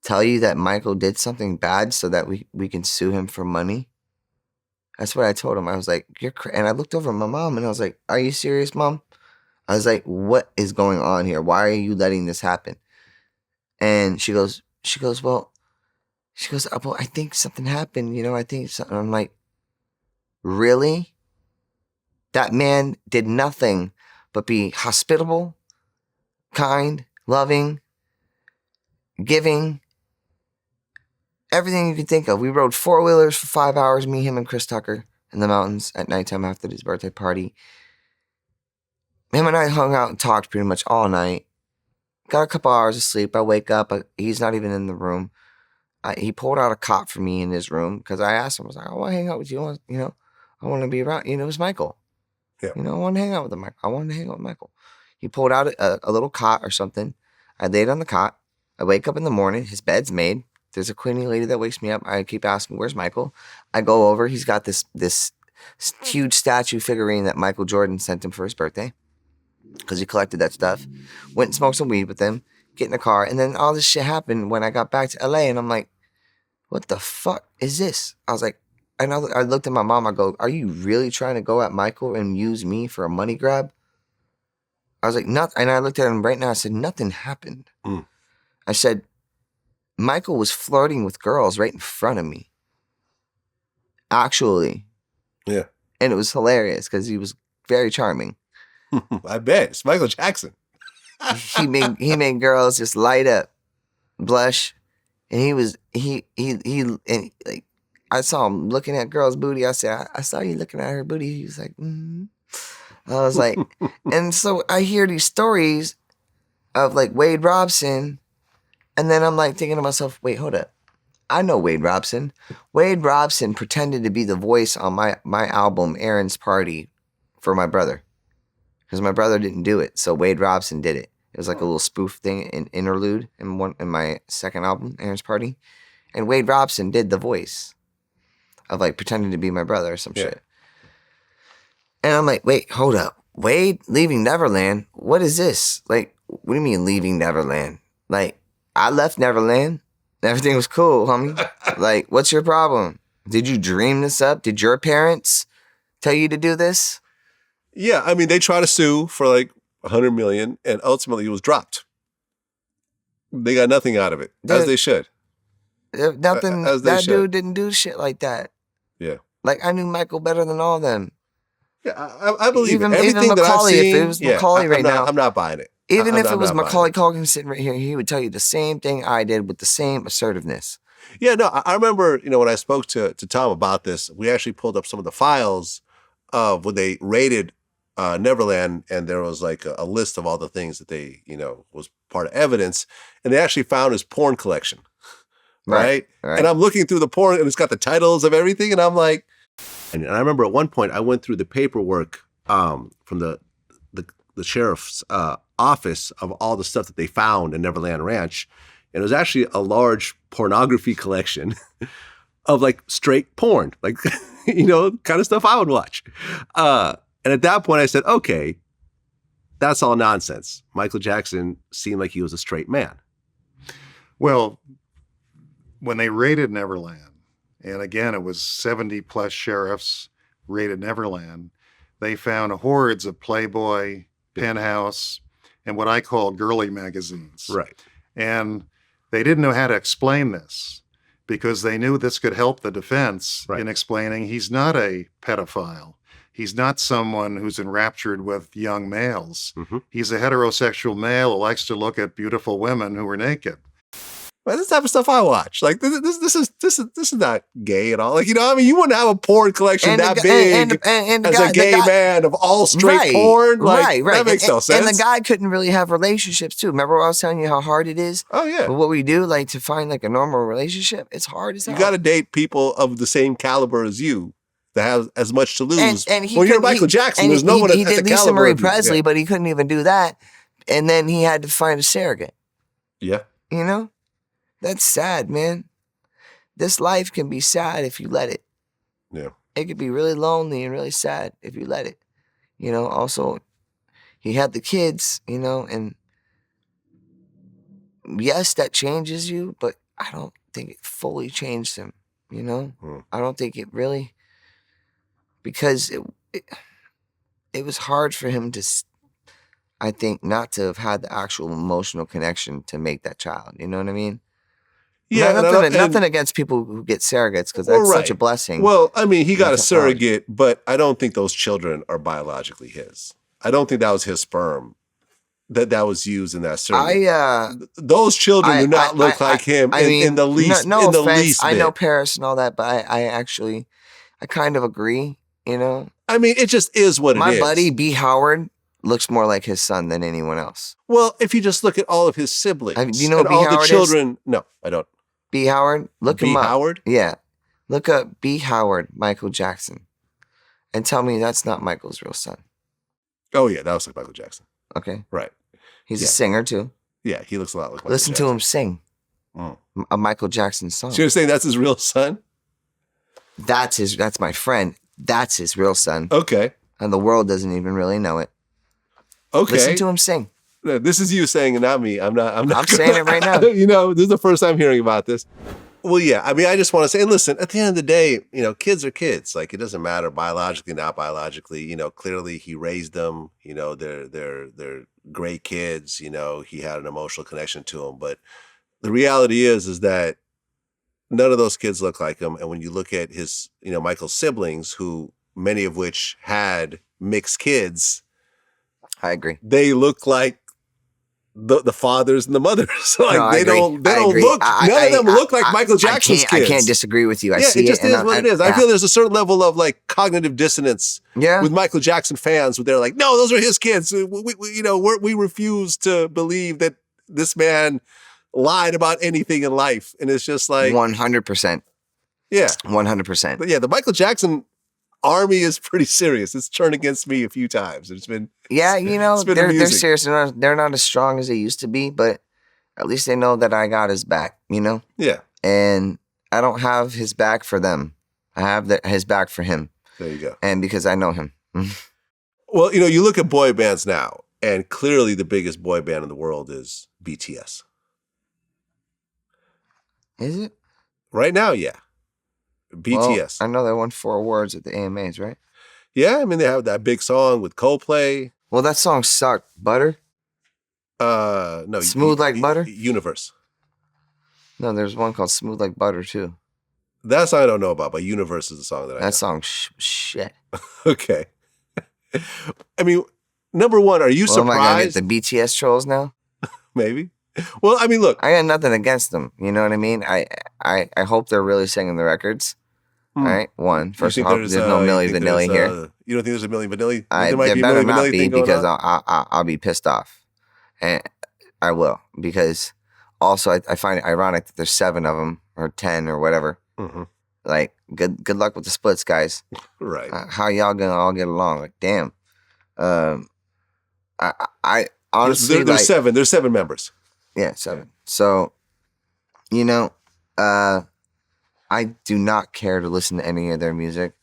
Tell you that Michael did something bad so that we can sue him for money? That's what I told him. I was like, you're and I looked over at my mom and I was like, are you serious, Mom? I was like, what is going on here? Why are you letting this happen? And she goes, well, I think something happened. You know, I think something. I'm like, really? That man did nothing but be hospitable, kind, loving, giving, everything you could think of. We rode 4-wheelers for 5 hours, me, him, and Chris Tucker in the mountains at nighttime after his birthday party. Him and I hung out and talked pretty much all night. Got a couple hours of sleep. I wake up. He's not even in the room. He pulled out a cot for me in his room because I asked him, I was like, I want to hang out with you. I want to be around. You know, it was Michael. Yeah. You know, I want to hang out with him. I wanted to hang out with Michael. He pulled out a little cot or something. I laid on the cot. I wake up in the morning. His bed's made. there's a cleaning lady that wakes me up. I keep asking, where's Michael? I go over. He's got this huge statue figurine that Michael Jordan sent him for his birthday because he collected that stuff. Went and smoked some weed with him, get in the car. And then all this shit happened when I got back to LA. And I'm like, what the fuck is this? I was like, and I looked at my mom. I go, are you really trying to go at Michael and use me for a money grab? I was like, nothing. And I looked at him right now. I said, nothing happened. I said, Michael was flirting with girls right in front of me. Actually. Yeah. And it was hilarious because he was very charming. I bet. It's Michael Jackson. he made girls just light up, blush. And like, I saw him looking at girls' booty. I said, I saw you looking at her booty. He was like, I was like, and so I hear these stories of like Wade Robson. And then I'm like thinking to myself, wait, hold up. I know Wade Robson. Wade Robson pretended to be the voice on my album, Aaron's Party, for my brother. Because my brother didn't do it. So Wade Robson did it. It was like a little spoof thing, an interlude in my second album, Aaron's Party. And Wade Robson did the voice of like pretending to be my brother or some shit. And I'm like, wait, hold up. Wade leaving Neverland? What is this? Like, what do you mean leaving Neverland? Like, I left Neverland. Everything was cool, homie. Like, what's your problem? Did you dream this up? Did your parents tell you to do this? Yeah, I mean, they try to sue for like $100 million, and ultimately it was dropped. They got nothing out of it, as they should. Nothing. That dude didn't do shit like that. Yeah. Like, I knew Michael better than all of them. Yeah, I believe even, it. Everything even Macaulay, that I've seen, if it was Macaulay now. I'm not buying it. Even if it was Macaulay Culkin sitting right here, he would tell you the same thing I did with the same assertiveness. Yeah, no, I remember, when I spoke to Tom about this, we actually pulled up some of the files of when they raided Neverland, and there was like a list of all the things that they, was part of evidence, and they actually found his porn collection, right? And I'm looking through the porn, and it's got the titles of everything, and I'm like, and I remember at one point I went through the paperwork from the sheriff's office of all the stuff that they found in Neverland Ranch. And it was actually a large pornography collection of like straight porn, like, kind of stuff I would watch. And at that point I said, okay, that's all nonsense. Michael Jackson seemed like he was a straight man. Well, when they raided Neverland, and again, it was 70 plus sheriffs raided Neverland, they found hordes of Playboy, Penthouse, and what I call girly magazines. Right. And they didn't know how to explain this because they knew this could help the defense in explaining he's not a pedophile. He's not someone who's enraptured with young males. Mm-hmm. He's a heterosexual male who likes to look at beautiful women who are naked. Well, this type of stuff I watch. Like this is not gay at all. Like, you wouldn't have a porn collection and that big and as a gay man of all straight porn. Like, that makes no sense. And the guy couldn't really have relationships too. Remember I was telling you how hard it is? Oh yeah. But what we do, like, to find like a normal relationship, it's hard as hell. You got to date people of the same caliber as you that have as much to lose. And when you're Michael Jackson, there's no one at the caliber. He did Lisa Marie Presley, but he couldn't even do that. And then he had to find a surrogate. Yeah. That's sad, man. This life can be sad if you let it. Yeah. It could be really lonely and really sad if you let it. Also, he had the kids, and yes, that changes you, but I don't think it fully changed him, I don't think it really, because it was hard for him to, I think, not to have had the actual emotional connection to make that child. You know what I mean? Yeah, nothing against people who get surrogates, because that's such a blessing. Well, I mean, he got a surrogate, but I don't think those children are biologically his. I don't think that was his sperm that was used in that surrogate. Those children do not look like him in the least. No in the offense, least I bit. know Paris and all that, but I kind of agree. I mean, it just is what it is. My buddy B. Howard looks more like his son than anyone else. Well, if you just look at all of his siblings, do you know what B. all Howard the children. No, I don't. B. Howard, look him up. B. Howard? Yeah. Look up B. Howard, Michael Jackson, and tell me that's not Michael's real son. Oh, yeah, that was like Michael Jackson. Okay. Right. He's a singer, too. Yeah, he looks a lot like Michael Listen Jackson. to him sing. a Michael Jackson song. So you're saying that's his real son? That's my friend. That's his real son. Okay. And the world doesn't even really know it. Okay. Listen to him sing. This is you saying it, not me. I'm not. I'm saying it right now. You know, this is the first time hearing about this. Well, yeah. I mean, I just want to say, and listen, at the end of the day, you know, kids are kids. Like, it doesn't matter biologically, not biologically. You know, clearly he raised them. You know, they're great kids. You know, he had an emotional connection to them. But the reality is that none of those kids look like him. And when you look at his, you know, Michael's siblings, who many of which had mixed kids, I agree. they look like the fathers and the mothers. Like, No, they don't look. None of them look like Michael Jackson's kids. I can't disagree with you. I see it just is what it is. I feel there's a certain level of like cognitive dissonance with Michael Jackson fans, where they're like, "No, those are his kids." We refuse to believe that this man lied about anything in life, and it's just like 100%. Yeah, 100%. But yeah, the Michael Jackson army is pretty serious. It's turned against me a few times. It's been they're serious. They're not as strong as they used to be, but at least they know that I got his back. You know. Yeah. And I don't have his back for them. I have his back for him. There you go. And because I know him. Well, you know, you look at boy bands now, and clearly the biggest boy band in the world is BTS. Is it? Right now, yeah. BTS. Well, I know they won 4 awards at the AMAs, right? Yeah, I mean, they have that big song with Coldplay. Well, that song sucked. Butter? No. Smooth Like Butter? Universe. No, there's one called Smooth Like Butter, too. That song I don't know about, but Universe is the song that I know. That song, shit. Okay. I mean, number one, are you surprised? Am I going to get the BTS trolls now? Maybe. Well, I mean, look. I got nothing against them. You know what I mean? I hope they're really singing the records. All right? One. First of all, there's no Milli Vanilli here. You don't think there's a Milli Vanilli? There better not be, because I'll be pissed off. And I will. Because also, I find it ironic that there's 7 of them, or 10, or whatever. Mm-hmm. Like, good luck with the splits, guys. Right. How y'all gonna all get along? Like, damn. I honestly, there's 7. There's 7 members. Yeah, 7. So, you know, I do not care to listen to any of their music.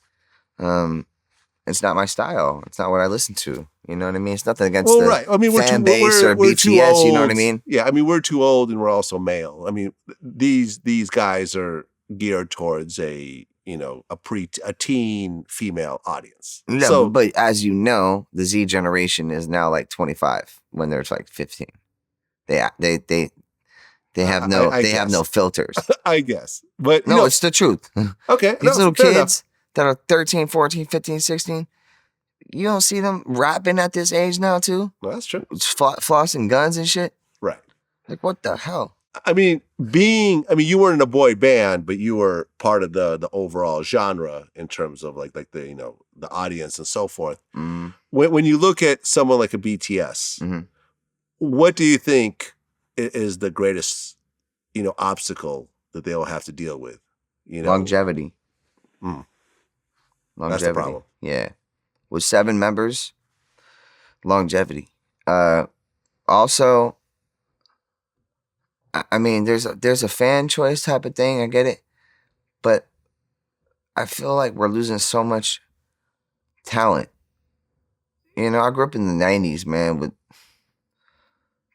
It's not my style. It's not what I listen to. You know what I mean? It's nothing against fan base or BTS. You know what I mean? Yeah, I mean, we're too old and we're also male. I mean, these guys are geared towards a teen female audience. No, so, but as you know, the Z generation is now like 25 when they're like 15. They have no filters. I guess. But no, it's the truth. Okay. These little kids that are 13, 14, 15, 16, you don't see them rapping at this age now too? Well, that's true. Flossing guns and shit. Right. Like, what the hell? I mean, you weren't in a boy band, but you were part of the overall genre in terms of like the the audience and so forth. Mm-hmm. When you look at someone like a BTS, mm-hmm. what do you think is the greatest obstacle that they'll have to deal with? Longevity. Mm. Longevity. That's the problem. Yeah. With 7 members, longevity. Also, I mean, there's a fan choice type of thing. I get it, but I feel like we're losing so much talent. I grew up in the 90s, man, with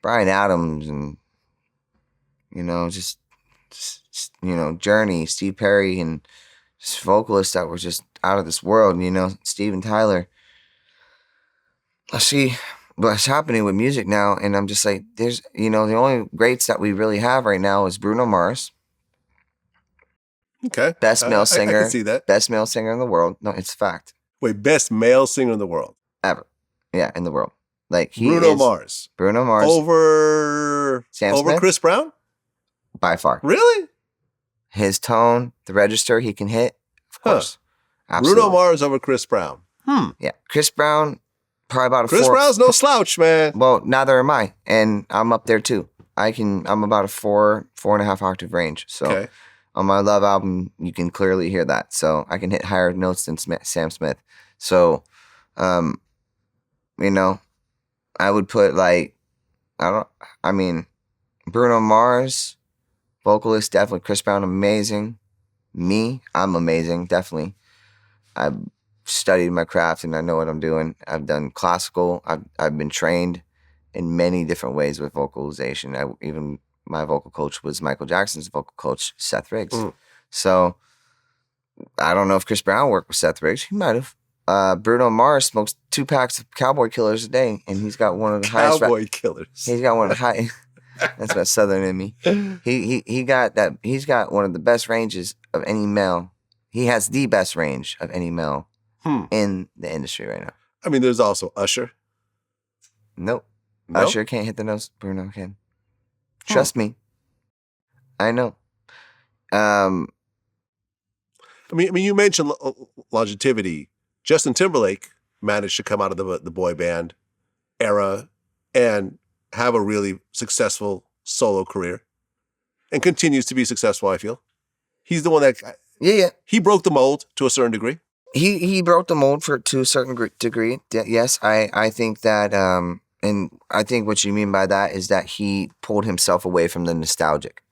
Bryan Adams and just Journey, Steve Perry, and just vocalists that were just out of this world. Steven Tyler. I see what's happening with music now, and I'm just like, there's, the only greats that we really have right now is Bruno Mars. Okay. Best male singer. I can see that. Best male singer in the world. No, it's a fact. Wait, best male singer in the world? Ever. Yeah, in the world. Like, Bruno Mars. Over Sam Smith? Chris Brown? By far. Really? His tone, the register he can hit, of course. Absolutely. Bruno Mars over Chris Brown. Yeah. Chris Brown, probably about a 4. Chris Brown's no slouch, man. Well, neither am I. And I'm up there too. I'm about a 4.5 octave range. So on my Love album, you can clearly hear that. So I can hit higher notes than Sam Smith. So, I would put Bruno Mars, Vocalist, definitely. Chris Brown, amazing. Me, I'm amazing, definitely. I've studied my craft and I know what I'm doing. I've done classical. I've been trained in many different ways with vocalization. Even my vocal coach was Michael Jackson's vocal coach, Seth Riggs. So I don't know if Chris Brown worked with Seth Riggs. He might have. Bruno Mars smokes 2 packs of Cowboy Killers a day, and he's got one of the highest. Cowboy Killers. He's got one of the high. That's about Southern in me. He got that. He's got one of the best ranges of any male. He has the best range of any male in the industry right now. I mean, there's also Usher. Nope. Usher can't hit the notes. Bruno can. Trust me. I know. I mean, you mentioned longevity. Justin Timberlake managed to come out of the boy band era and have a really successful solo career, and continues to be successful. I feel he's the one that he broke the mold to a certain degree. He broke the mold to a certain degree. Yes, I think that, and I think what you mean by that is that he pulled himself away from the nostalgic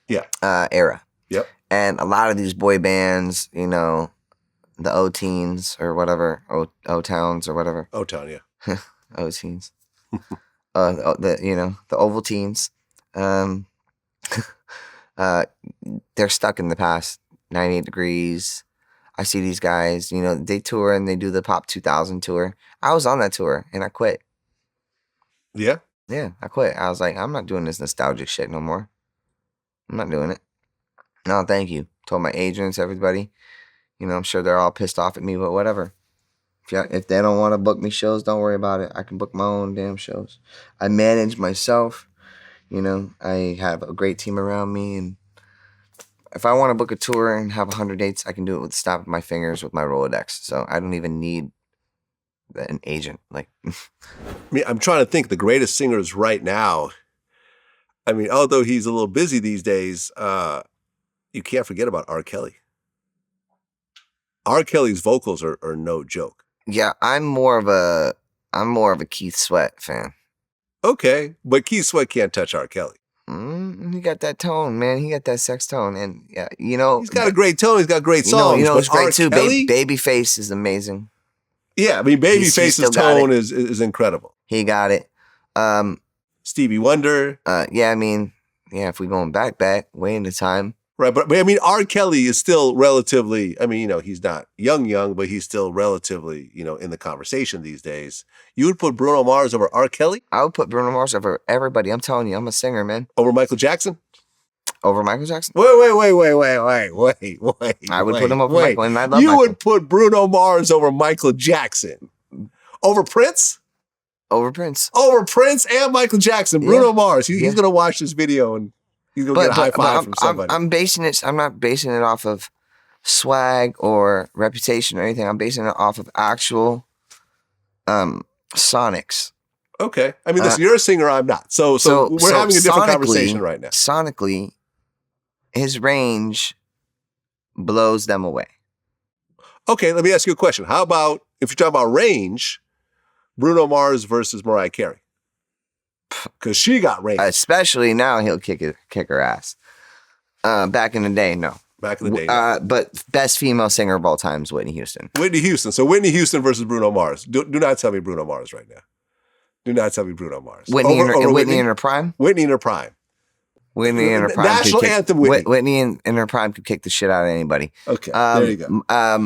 era. Yep. And a lot of these boy bands, you know, the O-Teens or whatever, O-Towns or whatever. O-Town, yeah. O-Teens. The Ovaltines. They're stuck in the past. 98 Degrees. I see these guys, you know, they tour and they do the Pop 2000 tour. I was on that tour and I quit. Yeah? Yeah, I quit. I was like, I'm not doing this nostalgic shit no more. I'm not doing it. No, thank you. Told my agents, everybody. You know, I'm sure they're all pissed off at me, but whatever. If they don't want to book me shows, don't worry about it. I can book my own damn shows. I manage myself. You know, I have a great team around me. And if I want to book a tour and have 100 dates, I can do it with the snap of my fingers with my Rolodex. So I don't even need an agent. Like, I mean, I'm trying to think the greatest singers right now. I mean, although he's a little busy these days, you can't forget about R. Kelly. R. Kelly's vocals are no joke. Yeah, I'm more of a Keith Sweat fan. Okay, but Keith Sweat can't touch R. Kelly. He got that tone, man. He got that sex tone, and yeah, you know, he's got a great tone. He's got great songs. You know, it's great too. Kelly, Babyface is amazing. Yeah, I mean, Babyface's tone is incredible. He got it. Stevie Wonder. Yeah, I mean, yeah, if we're going back, way into time. Right, but I mean, R. Kelly is still relatively, I mean, you know, he's not young, but he's still relatively, you know, in the conversation these days. You would put Bruno Mars over R. Kelly? I would put Bruno Mars over everybody. I'm telling you, I'm a singer, man. Over Michael Jackson? Over Michael Jackson? Wait. I would put him over Michael, and I love You Michael. would put Bruno Mars over Michael Jackson? Over Prince? Over Prince. Over Prince and Michael Jackson. Bruno Mars. He's going to watch this video and he's going to get a high five from somebody. I'm not basing it off of swag or reputation or anything. I'm basing it off of actual sonics. Okay. I mean, listen, you're a singer, I'm not. So we're having a different conversation right now. Sonically, his range blows them away. Okay, let me ask you a question. How about, if you're talking about range, Bruno Mars versus Mariah Carey? Because she got range. Especially now, he'll kick her ass. Back in the day, no. Back in the day, no. But best female singer of all time is Whitney Houston. Whitney Houston. So Whitney Houston versus Bruno Mars. Do not tell me Bruno Mars right now. Do not tell me Bruno Mars. Whitney in her prime? Whitney in her prime. Whitney in her prime. National anthem Whitney. Whitney in her prime could kick the shit out of anybody. Okay, there you go.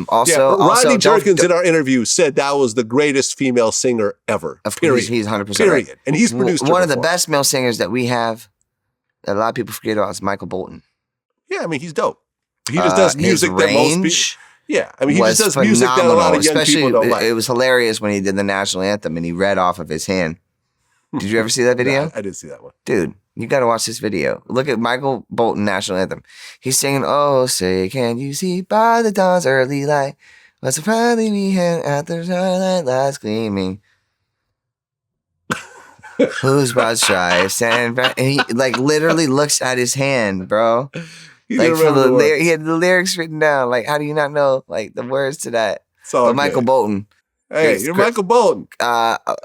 Also, Rodney Jerkins in our interview said that was the greatest female singer ever. Period. He's 100% period. Right. And he's produced one of the best male singers that we have that a lot of people forget about is Michael Bolton. Yeah, I mean, he's dope. He just does music that most people... Yeah, I mean, he just does phenomenal. music that a lot of young people don't like. It was hilarious when he did the national anthem and he read off of his hand. Did you ever see that video? No, I did see that one. Dude, you got to watch this video. Look at Michael Bolton national anthem. He's singing, "Oh, say, can you see by the dawn's early light, what's so proudly we had at the twilight lights gleaming? Whose broad stripes and he like literally looks at his hand, bro. Like he had the lyrics written down. Like, how do you not know like the words to that? But Michael Bolton. Hey, you're Michael Bolton.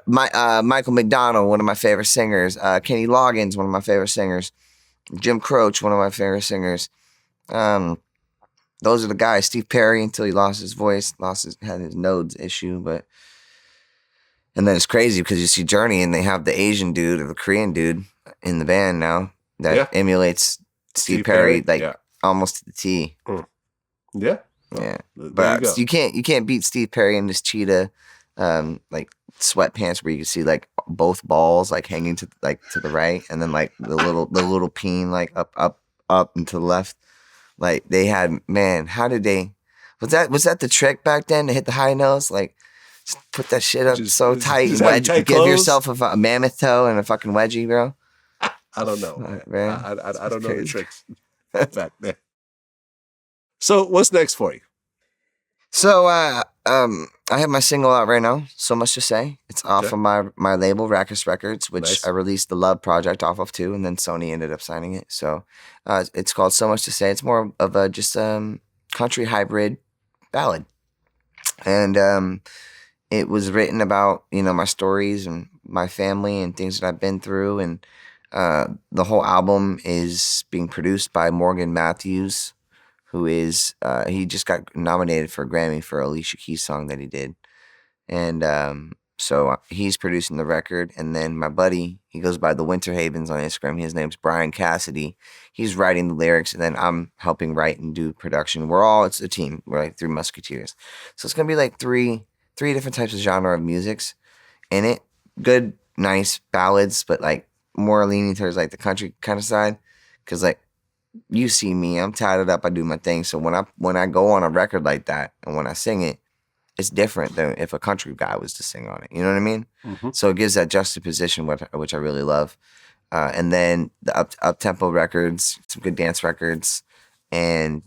Michael McDonald, one of my favorite singers. Kenny Loggins, one of my favorite singers. Jim Croce, one of my favorite singers. Those are the guys. Steve Perry, until he lost his voice, had his nodes issue, and then it's crazy because you see Journey and they have the Asian dude or the Korean dude in the band now that emulates Steve Perry like almost to the T. Yeah. Yeah. But you can't beat Steve Perry in this cheetah like sweatpants where you can see like both balls like hanging to the right and then like the little peen like up and to the left. Like they had, man, how did they was that the trick back then to hit the high notes? Like just put that shit up so tight and give clothes? Yourself a mammoth toe and a fucking wedgie, bro. I don't know. Man. I don't know the tricks back then. So what's next for you? So I have my single out right now, So Much to Say. It's off of my label, Rackus Records, which I released the Love Project off of too, and then Sony ended up signing it. So it's called So Much to Say. It's more of a just country hybrid ballad. And it was written about, my stories and my family and things that I've been through. And the whole album is being produced by Morgan Matthews, who is, he just got nominated for a Grammy for Alicia Keys song that he did. And so he's producing the record. And then my buddy, he goes by the Winter Havens on Instagram. His name's Brian Cassidy. He's writing the lyrics, and then I'm helping write and do production. It's a team. We're like 3 musketeers. So it's going to be like three different types of genre of musics in it. Good, nice ballads, but like more leaning towards like the country kind of side. Cause like, you see me, I'm tatted up, I do my thing. So when I go on a record like that and when I sing it, it's different than if a country guy was to sing on it. You know what I mean? Mm-hmm. So it gives that juxtaposition, which I really love. And then the up-tempo records, some good dance records, and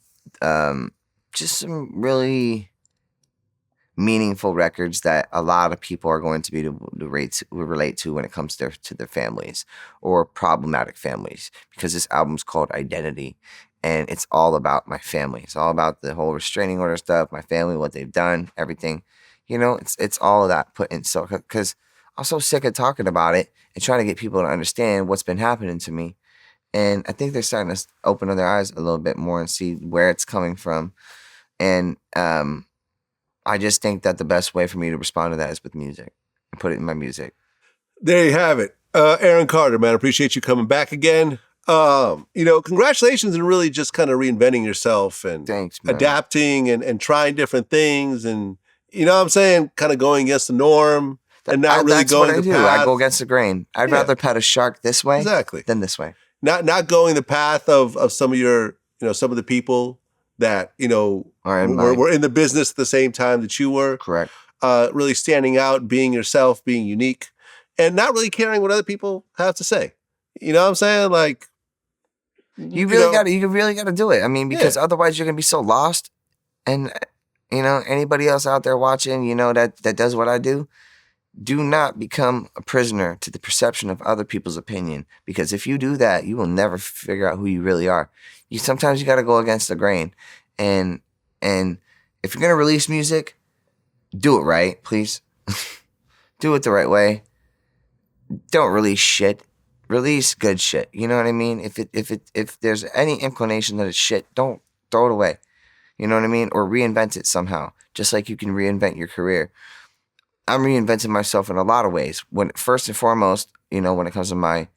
just some really meaningful records that a lot of people are going to be to relate to when it comes to their families or problematic families, because this album's called Identity, and it's all about my family. It's all about the whole restraining order stuff, my family, what they've done, everything. It's all of that put in. So because I'm so sick of talking about it and trying to get people to understand what's been happening to me, and I think they're starting to open their eyes a little bit more and see where it's coming from. And I just think that the best way for me to respond to that is with music and put it in my music. There you have it. Aaron Carter, man, appreciate you coming back again. Congratulations on really just kind of reinventing yourself and Thanks, man. Adapting and trying different things. And, you know what I'm saying? Kind of going against the norm and not really going the path. I go against the grain. I'd rather pet a shark this way than this way. Not going the path of some of your, some of the people that, were in the business at the same time that you were. Correct. Really standing out, being yourself, being unique, and not really caring what other people have to say. You know what I'm saying? Like, you really got to do it. I mean, because otherwise you're going to be so lost. And, anybody else out there watching, that does what I do, do not become a prisoner to the perception of other people's opinion. Because if you do that, you will never figure out who you really are. Sometimes you got to go against the grain. And if you're going to release music, do it right, please. Do it the right way. Don't release shit. Release good shit. You know what I mean? If there's any inclination that it's shit, don't throw it away. You know what I mean? Or reinvent it somehow. Just like you can reinvent your career. I'm reinventing myself in a lot of ways. First and foremost, when it comes to my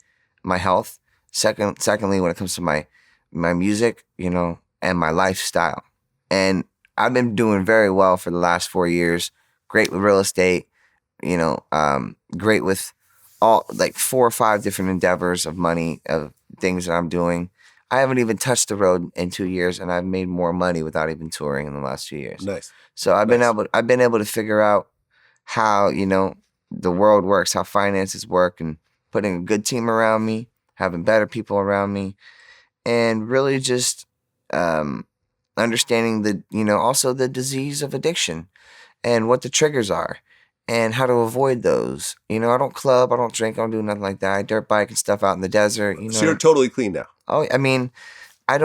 health. Secondly, when it comes to my music, and my lifestyle. And I've been doing very well for the last 4 years. Great with real estate, great with all like 4 or 5 different endeavors of money, of things that I'm doing. I haven't even touched the road in 2 years, and I've made more money without even touring in the last 2 years. Nice. So I've been able to figure out how, the world works, how finances work, and putting a good team around me, having better people around me, and really just understanding also the disease of addiction and what the triggers are and how to avoid those. I don't club, I don't drink, I don't do nothing like that. I dirt bike and stuff out in the desert. So you're totally clean now? Oh, I mean, I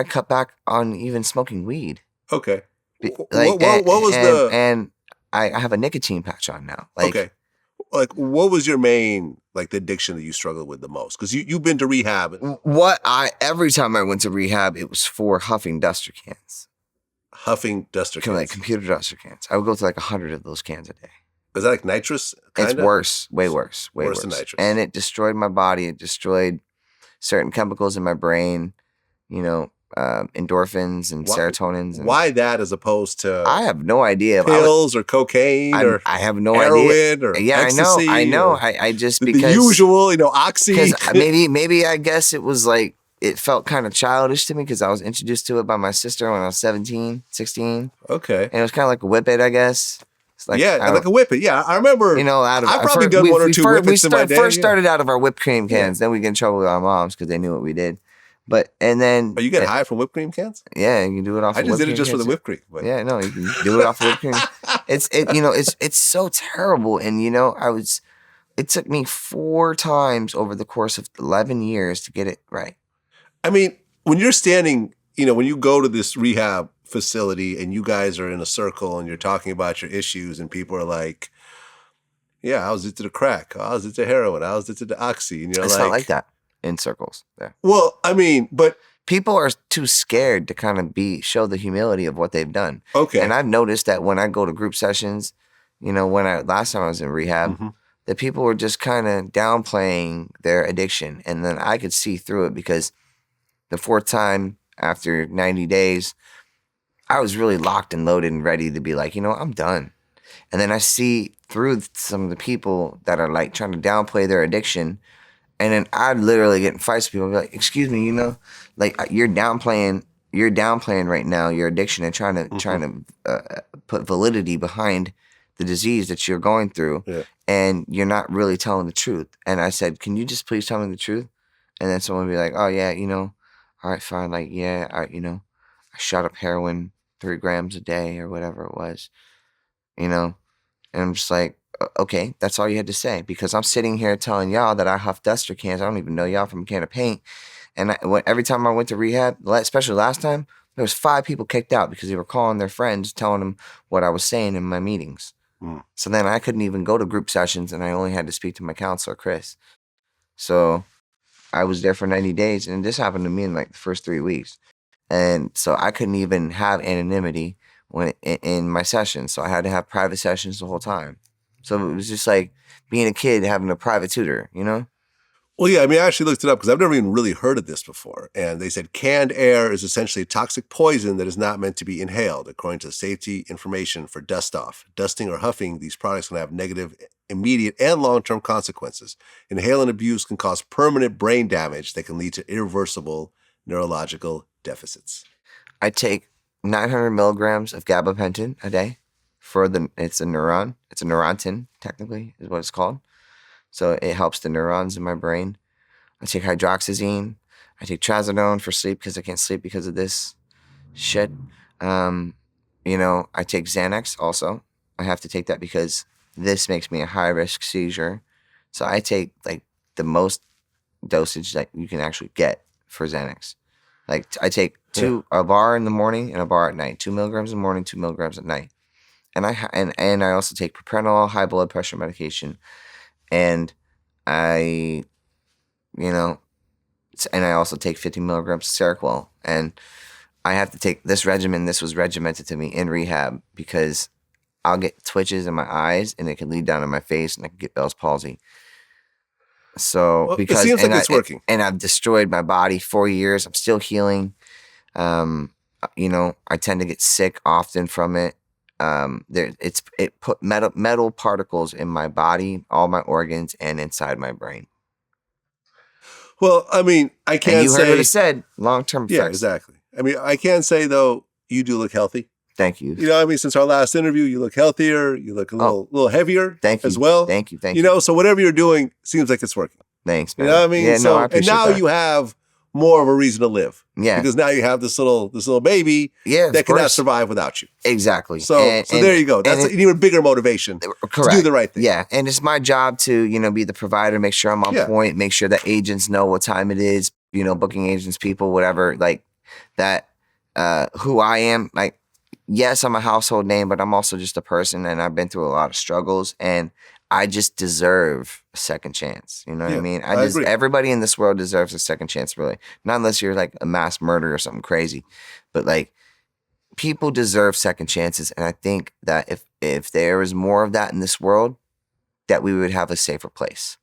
cut back on even smoking weed. Okay. And I have a nicotine patch on now. Okay. like, what was your main, like, the addiction that you struggled with the most? Because you've been to rehab. Every time I went to rehab, it was for huffing duster cans. Huffing duster cans? Like computer duster cans. I would go to like 100 of those cans a day. Is that like nitrous? Kinda? It's worse, way worse. Worse than nitrous. And it destroyed my body. It destroyed certain chemicals in my brain, you know, endorphins and serotonins. Why that as opposed to I have no idea. Pills or cocaine or I have no heroin idea. Or yeah, ecstasy I know. I just the because usual, you know, oxy. Because maybe I guess it was like it felt kind of childish to me because I was introduced to it by my sister when I was 17, 16. Okay. And it was kind of like a whip it, I guess. Like, like a whip it. Yeah, I remember. You know, I've probably done one or two whippets in my day. First started out of our whipped cream cans. Then we get in trouble with our moms because they knew what we did. And then. Oh, you get high from whipped cream cans? Yeah, you can do it off. I just did it just for the whipped cream. But. Yeah, no, you can do it off of whipped cream. It's so terrible, and you know, it took me 4 times over the course of 11 years to get it right. I mean, when you're standing, you know, when you go to this rehab facility and you guys are in a circle and you're talking about your issues and people are like, yeah, I was into the crack, I was into heroin, I was into the oxy. And you're it's not like that in circles there. Well, I mean, but people are too scared to kind of show the humility of what they've done. Okay. And I've noticed that when I go to group sessions, you know, last time I was in rehab, that people were just kind of downplaying their addiction. And then I could see through it because the 4th time after 90 days, I was really locked and loaded and ready to be like, you know, I'm done. And then I see through some of the people that are like trying to downplay their addiction. And then I'd literally get in fights with people and be like, excuse me, you know, like you're downplaying right now your addiction and trying to put validity behind the disease that you're going through. Yeah. And you're not really telling the truth. And I said, can you just please tell me the truth? And then someone would be like, oh yeah, you know, all right, fine. Like, yeah, I shot up heroin 3 grams a day or whatever it was, you know? And I'm just like, okay, that's all you had to say. Because I'm sitting here telling y'all that I huff duster cans. I don't even know y'all from a can of paint. And every time I went to rehab, especially last time, there was 5 people kicked out because they were calling their friends, telling them what I was saying in my meetings. So then I couldn't even go to group sessions and I only had to speak to my counselor, Chris. So I was there for 90 days and this happened to me in like the first 3 weeks. And so I couldn't even have anonymity in my sessions. So I had to have private sessions the whole time. So it was just like being a kid having a private tutor, you know? Well, yeah, I mean, I actually looked it up because I've never even really heard of this before. And they said canned air is essentially a toxic poison that is not meant to be inhaled, according to safety information for dust off. Dusting or huffing these products can have negative immediate and long-term consequences. Inhalant abuse can cause permanent brain damage that can lead to irreversible neurological deficits. I take 900 milligrams of gabapentin a day it's a neurontin, technically, is what it's called. So it helps the neurons in my brain. I take hydroxyzine. I take trazodone for sleep because I can't sleep because of this shit. You know, I take Xanax also. I have to take that because this makes me a high-risk seizure. So I take like the most dosage that you can actually get for Xanax. Like I take a bar in the morning and a bar at night. 2 milligrams in the morning, 2 milligrams at night. And I also take propranolol, high blood pressure medication. And I also take 50 milligrams of Seroquel. And I have to take this regimen. This was regimented to me in rehab because I'll get twitches in my eyes and it can lead down to my face and I can get Bell's palsy. So it seems like it's working. And I've destroyed my body 4 years. I'm still healing. You know, I tend to get sick often from it. It put metal particles in my body, all my organs, and inside my brain. Well, I mean, I can't say... And you heard what I said, long-term effects. Yeah, exactly. I mean, I can say, though, you do look healthy. Thank you. You know what I mean? Since our last interview, you look healthier. You look a little heavier as well. Thank you. You know, so whatever you're doing seems like it's working. Thanks, man. You know what I mean? Yeah, so, I appreciate and now that. you have more of a reason to live. Yeah. Because now you have this little baby that cannot survive without you. Exactly. So there you go. That's an even bigger motivation to do the right thing. Yeah. And it's my job to, you know, be the provider, make sure I'm on point, make sure that agents know what time it is, you know, booking agents, people, whatever, like that, who I am. Like, yes, I'm a household name, but I'm also just a person and I've been through a lot of struggles and I just deserve a second chance. You know what I mean? I agree. Everybody in this world deserves a second chance, really. Not unless you're like a mass murderer or something crazy. But like, people deserve second chances. And I think that if there was more of that in this world, that we would have a safer place.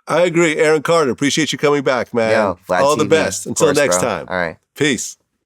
I agree. Aaron Carter, appreciate you coming back, man. Yo, All the VladTV, best. of Until course, next bro. time. All right. Peace.